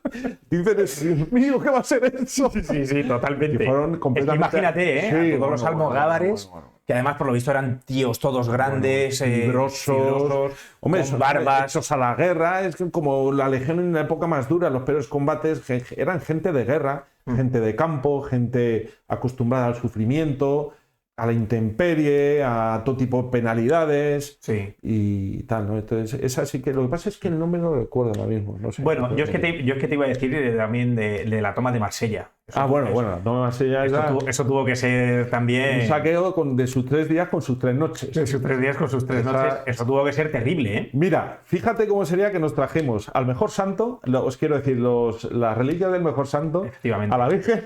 Dicen, Dios mío, ¿qué va a ser eso? Sí, totalmente. Fueron completamente... Imagínate, a todos los almogávares, que además por lo visto eran tíos todos grandes, fibrosos, hombre, con barbas. Hechos a la guerra. Es como la legión en la época más dura, los peores combates, eran gente de guerra, gente de campo, gente acostumbrada al sufrimiento. a la intemperie, a todo tipo de penalidades Sí. y tal, ¿no? Entonces, esa sí que lo que pasa es que el nombre no lo recuerdo ahora mismo, no sé. Bueno, yo es que te iba a decir también de la toma de Marsella. Bueno, la toma de Marsella Eso tuvo que ser también... un saqueo de sus 3 días con sus 3 noches. De sus 3 días con sus 3 noches. Eso tuvo que ser terrible, ¿eh? Mira, fíjate cómo sería que nos trajemos al mejor santo, os quiero decir, las reliquias del mejor santo, Efectivamente. a la Virgen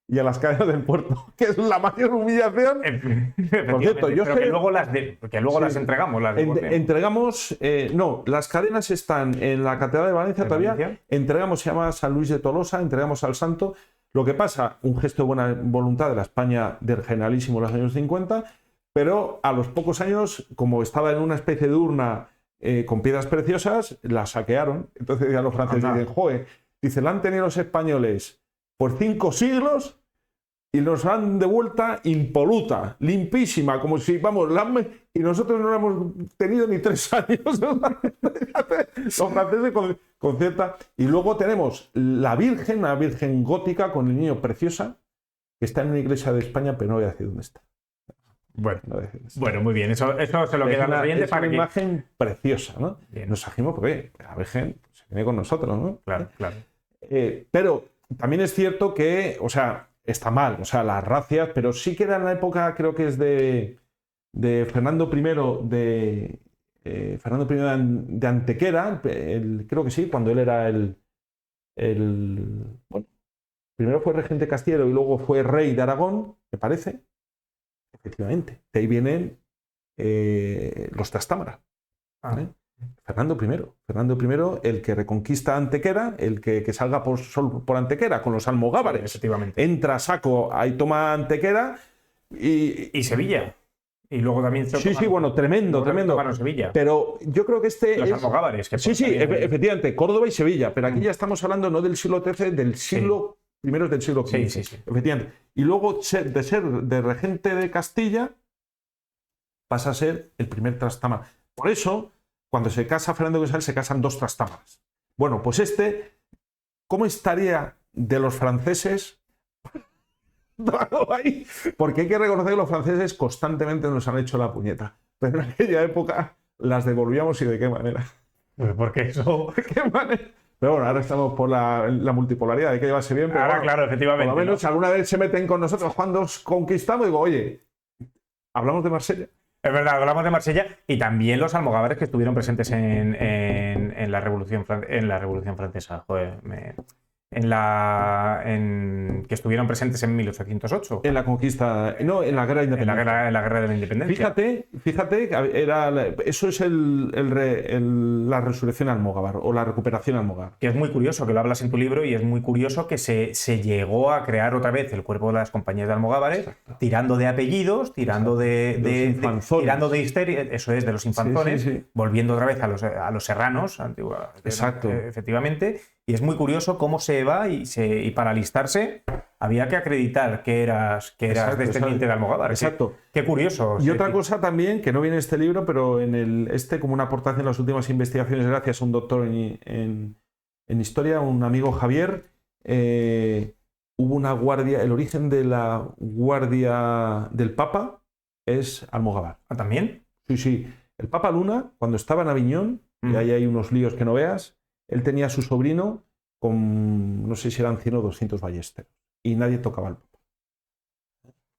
y a las cadenas del puerto, que es la mayor humillación. Por cierto, yo pero sé, que luego las entregamos. entregamos, no, las cadenas están en la Catedral de Valencia ¿De todavía. Valencia? Entregamos, se llama San Luis de Tolosa, entregamos al santo. Lo que pasa, un gesto de buena voluntad de la España del Generalísimo de los años 50, pero a los pocos años, como estaba en una especie de urna con piedras preciosas, la saquearon. Entonces ya los franceses dicen, joder, dice, la han tenido los españoles por 5 siglos y nos han de vuelta impoluta, limpísima, como si, vamos, y nosotros no la hemos tenido ni 3 años. Los franceses con cierta... Y luego tenemos la Virgen, una Virgen gótica con el niño preciosa, que está en una iglesia de España, pero no voy a decir dónde está. Bueno, muy bien. Eso se lo queda a los oyentes para que... Es una que... imagen preciosa, ¿no? Bien. Nos trajimos porque la Virgen se viene con nosotros, ¿no? Claro. Pero también es cierto que, o sea, está mal, o sea, las racias, pero sí que era en la época, creo que es de Fernando I de Antequera, creo que sí, cuando él era bueno, primero fue regente Castilla y luego fue rey de Aragón, me parece. Efectivamente, de ahí vienen los Trastámara. ¿Vale? Fernando I, el que reconquista Antequera, el que salga por Antequera con los almogávares. Efectivamente. Entra a saco, ahí toma Antequera Y Sevilla. Y luego también... Sí, bueno, tremendo. Sevilla. Pero yo creo que Los almogávares. Sí, efectivamente, Córdoba y Sevilla. Pero aquí ya estamos hablando no del siglo XIII, del siglo... Primero del siglo XV. Sí. Efectivamente. Y luego de ser de regente de Castilla, pasa a ser el primer Trastámara. Por eso, cuando se casa Fernando de Isabel, se casan 2 Trastámaras. Bueno, pues ¿cómo estaría de los franceses? Porque hay que reconocer que los franceses constantemente nos han hecho la puñeta. Pero en aquella época las devolvíamos y de qué manera. Porque eso... ¿De qué manera? Pero bueno, ahora estamos por la multipolaridad, hay que llevarse bien. Pero ahora, bueno, claro, efectivamente. Por lo menos, si alguna vez se meten con nosotros cuando os conquistamos, digo, oye, ¿hablamos de Marsella? Es verdad, hablamos de Marsella y también los almogávares que estuvieron presentes en la Revolución Francesa. Joder, que estuvieron presentes en 1808. En la conquista, no, en la guerra de independencia. En la guerra de la independencia. Fíjate, eso es la resurrección almogávar o la recuperación almogávar. Que es muy curioso, que lo hablas en tu libro, y es muy curioso que se llegó a crear otra vez el cuerpo de las compañías de almogávares. Exacto. Tirando de apellidos, tirando tirando de histeria, eso es, de los infanzones, sí. Volviendo otra vez a los serranos, antigua, exacto. Efectivamente. Y es muy curioso cómo se va y para alistarse había que acreditar que eras descendiente de almogávar. Exacto. Qué curioso. Y otra cosa también, que no viene en este libro, pero en como una aportación en las últimas investigaciones, gracias a un doctor en historia, un amigo Javier, hubo una guardia, el origen de la guardia del Papa es almogávar. ¿Ah, también? Sí. El Papa Luna, cuando estaba en Aviñón, y ahí hay unos líos que no veas, él tenía a su sobrino con, no sé si eran 100 o 200 ballesteros. Y nadie tocaba al Papa.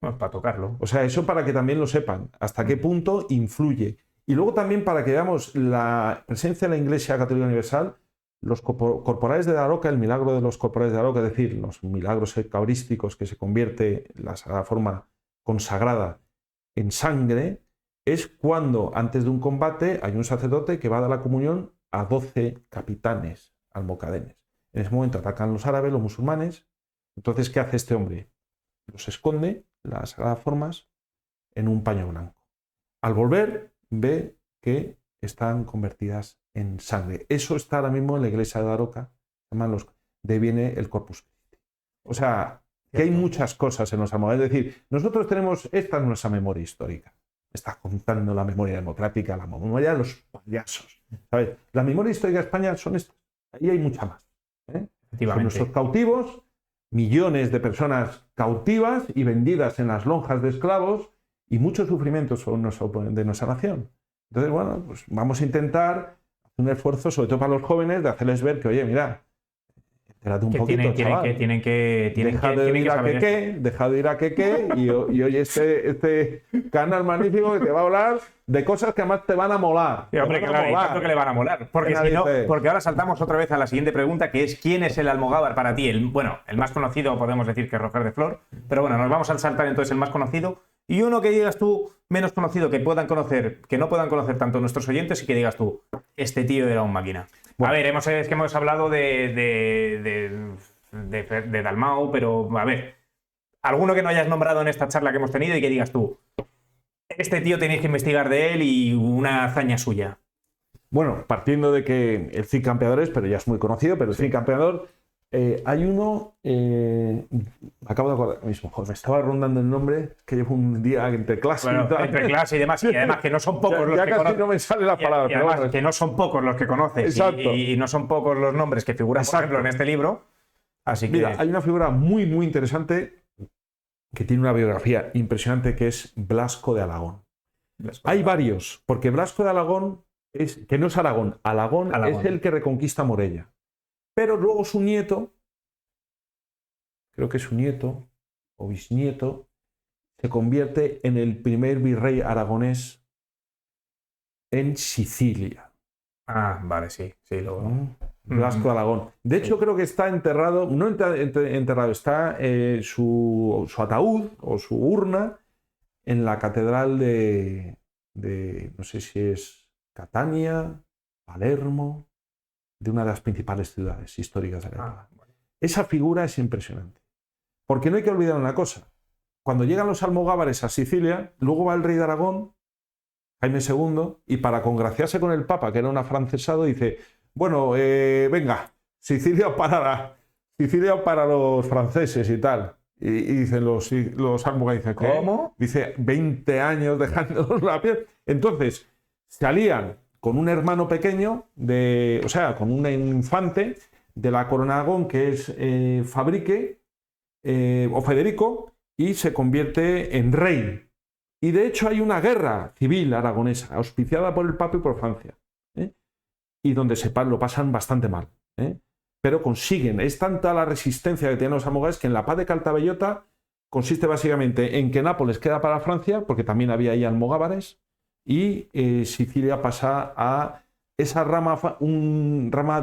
Bueno, para tocarlo. O sea, eso para que también lo sepan, hasta qué punto influye. Y luego también para que veamos la presencia de la Iglesia Católica Universal, los corporales de Daroca, el milagro de los corporales de Daroca, es decir, los milagros eucarísticos que se convierte la Sagrada Forma consagrada en sangre, es cuando antes de un combate hay un sacerdote que va a dar la comunión a 12 capitanes almocadenes. En ese momento atacan los árabes, los musulmanes. Entonces, ¿qué hace este hombre? Los esconde, las sagradas formas, en un paño blanco. Al volver, ve que están convertidas en sangre. Eso está ahora mismo en la iglesia de Daroca. De ahí viene el Corpus Christi. O sea, que hay muchas cosas en los almogávares. Es decir, nosotros tenemos, esta es nuestra memoria histórica. Está contando la memoria democrática, la memoria de los payasos. ¿Sabes? La memoria histórica de España son estas. Ahí hay mucha más. Son nuestros cautivos, millones de personas cautivas y vendidas en las lonjas de esclavos, y mucho sufrimiento de nuestra nación. Entonces, bueno, pues vamos a intentar hacer un esfuerzo, sobre todo para los jóvenes, de hacerles ver que, oye, mira, entérate un poquito, chaval. Tienen que Deja de ir a Queque y oye este canal magnífico que te va a hablar de cosas que además te van a molar. Sí, hombre, claro, y tanto que le van a molar. Porque, si no, porque ahora saltamos otra vez a la siguiente pregunta, que es ¿quién es el Almogávar para ti? El más conocido podemos decir que es Roger de Flor, pero bueno, nos vamos a saltar entonces el más conocido y uno que digas tú menos conocido que no puedan conocer tanto nuestros oyentes y que digas tú, este tío era un máquina. Bueno. A ver, es que hemos hablado de Dalmau, pero a ver, alguno que no hayas nombrado en esta charla que hemos tenido y que digas tú, este tío tenéis que investigar de él y una hazaña suya. Bueno, partiendo de que el Cid Campeadores, pero ya es muy conocido, pero el Cid Campeador, hay uno, acabo de acordar mismo, joder, me estaba rondando el nombre, que llevo un día entre clase y tal. Entre clase y demás, y además que no son pocos los ya que casi conoces. No me sale la palabra. Y además que no son pocos los que conoces y no son pocos los nombres que figuran, por ejemplo, en este libro. Así que... Mira, hay una figura muy, muy interesante que tiene una biografía impresionante, que es Blasco de Alagón. Hay varios, porque Blasco de Alagón que no es Aragón, Alagón es el que reconquista Morella. Pero luego su nieto, creo que su nieto o bisnieto, se convierte en el primer virrey aragonés en Sicilia. Ah, vale, sí. Blasco de Alagón. De hecho, creo que está enterrado, no enterrado, está su ataúd o su urna en la catedral de no sé si es Catania, Palermo, de una de las principales ciudades históricas de la época. Bueno. Esa figura es impresionante. Porque no hay que olvidar una cosa. Cuando llegan los almogávares a Sicilia, luego va el rey de Aragón, Jaime II, y para congraciarse con el Papa, que era un afrancesado, dice, bueno, venga, Sicilia para los franceses y tal. Y dicen los almogávares, dicen, ¿cómo? Dice, 20 años dejándonos la piel. Entonces, se alían con un hermano pequeño, con un infante de la corona de Aragón, que es Fabrique, o Federico, y se convierte en rey. Y de hecho hay una guerra civil aragonesa, auspiciada por el Papa y por Francia, y donde lo pasan bastante mal. Pero consiguen, es tanta la resistencia que tienen los almogávares que en la paz de Caltabellota consiste básicamente en que Nápoles queda para Francia, porque también había ahí almogávares, y Sicilia pasa a esa rama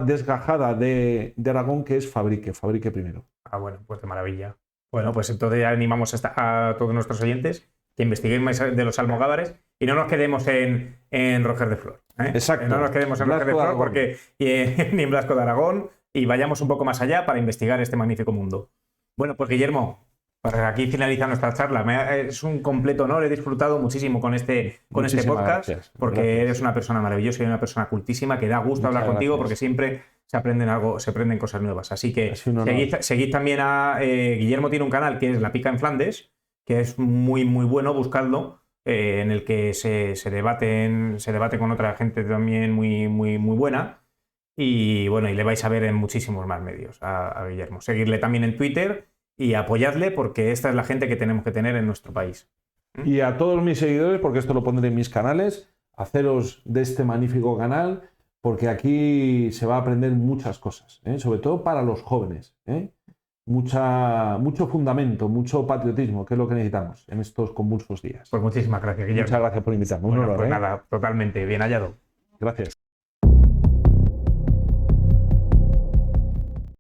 desgajada de Aragón, que es Fabrique I. Ah, bueno, pues de maravilla. Bueno, pues entonces ya animamos a todos nuestros oyentes que investiguen más de los almogávares y no nos quedemos en Roger de Flor. Exacto. No nos quedemos en Roger de Flor porque ni en Blasco de Aragón, y vayamos un poco más allá para investigar este magnífico mundo. Bueno, pues Guillermo, para aquí finaliza nuestra charla. Es un completo honor, he disfrutado muchísimo con este podcast, gracias. Porque eres una persona maravillosa y una persona cultísima que da gusto hablar contigo, porque siempre se aprenden cosas nuevas. Así que seguid también a Guillermo. Tiene un canal que es La Pica en Flandes, que es muy, muy bueno, buscadlo, en el que se debate con otra gente también muy, muy, muy buena. Y bueno, y le vais a ver en muchísimos más medios a Guillermo. Seguirle también en Twitter y apoyadle, porque esta es la gente que tenemos que tener en nuestro país. Y a todos mis seguidores, porque esto lo pondré en mis canales, haceros de este magnífico canal, porque aquí se va a aprender muchas cosas, sobre todo para los jóvenes. Mucho fundamento, mucho patriotismo, que es lo que necesitamos en estos convulsos días. Pues muchísimas gracias, Guillermo. Muchas gracias por invitarme. Bueno, pues nada, totalmente bien hallado. Gracias.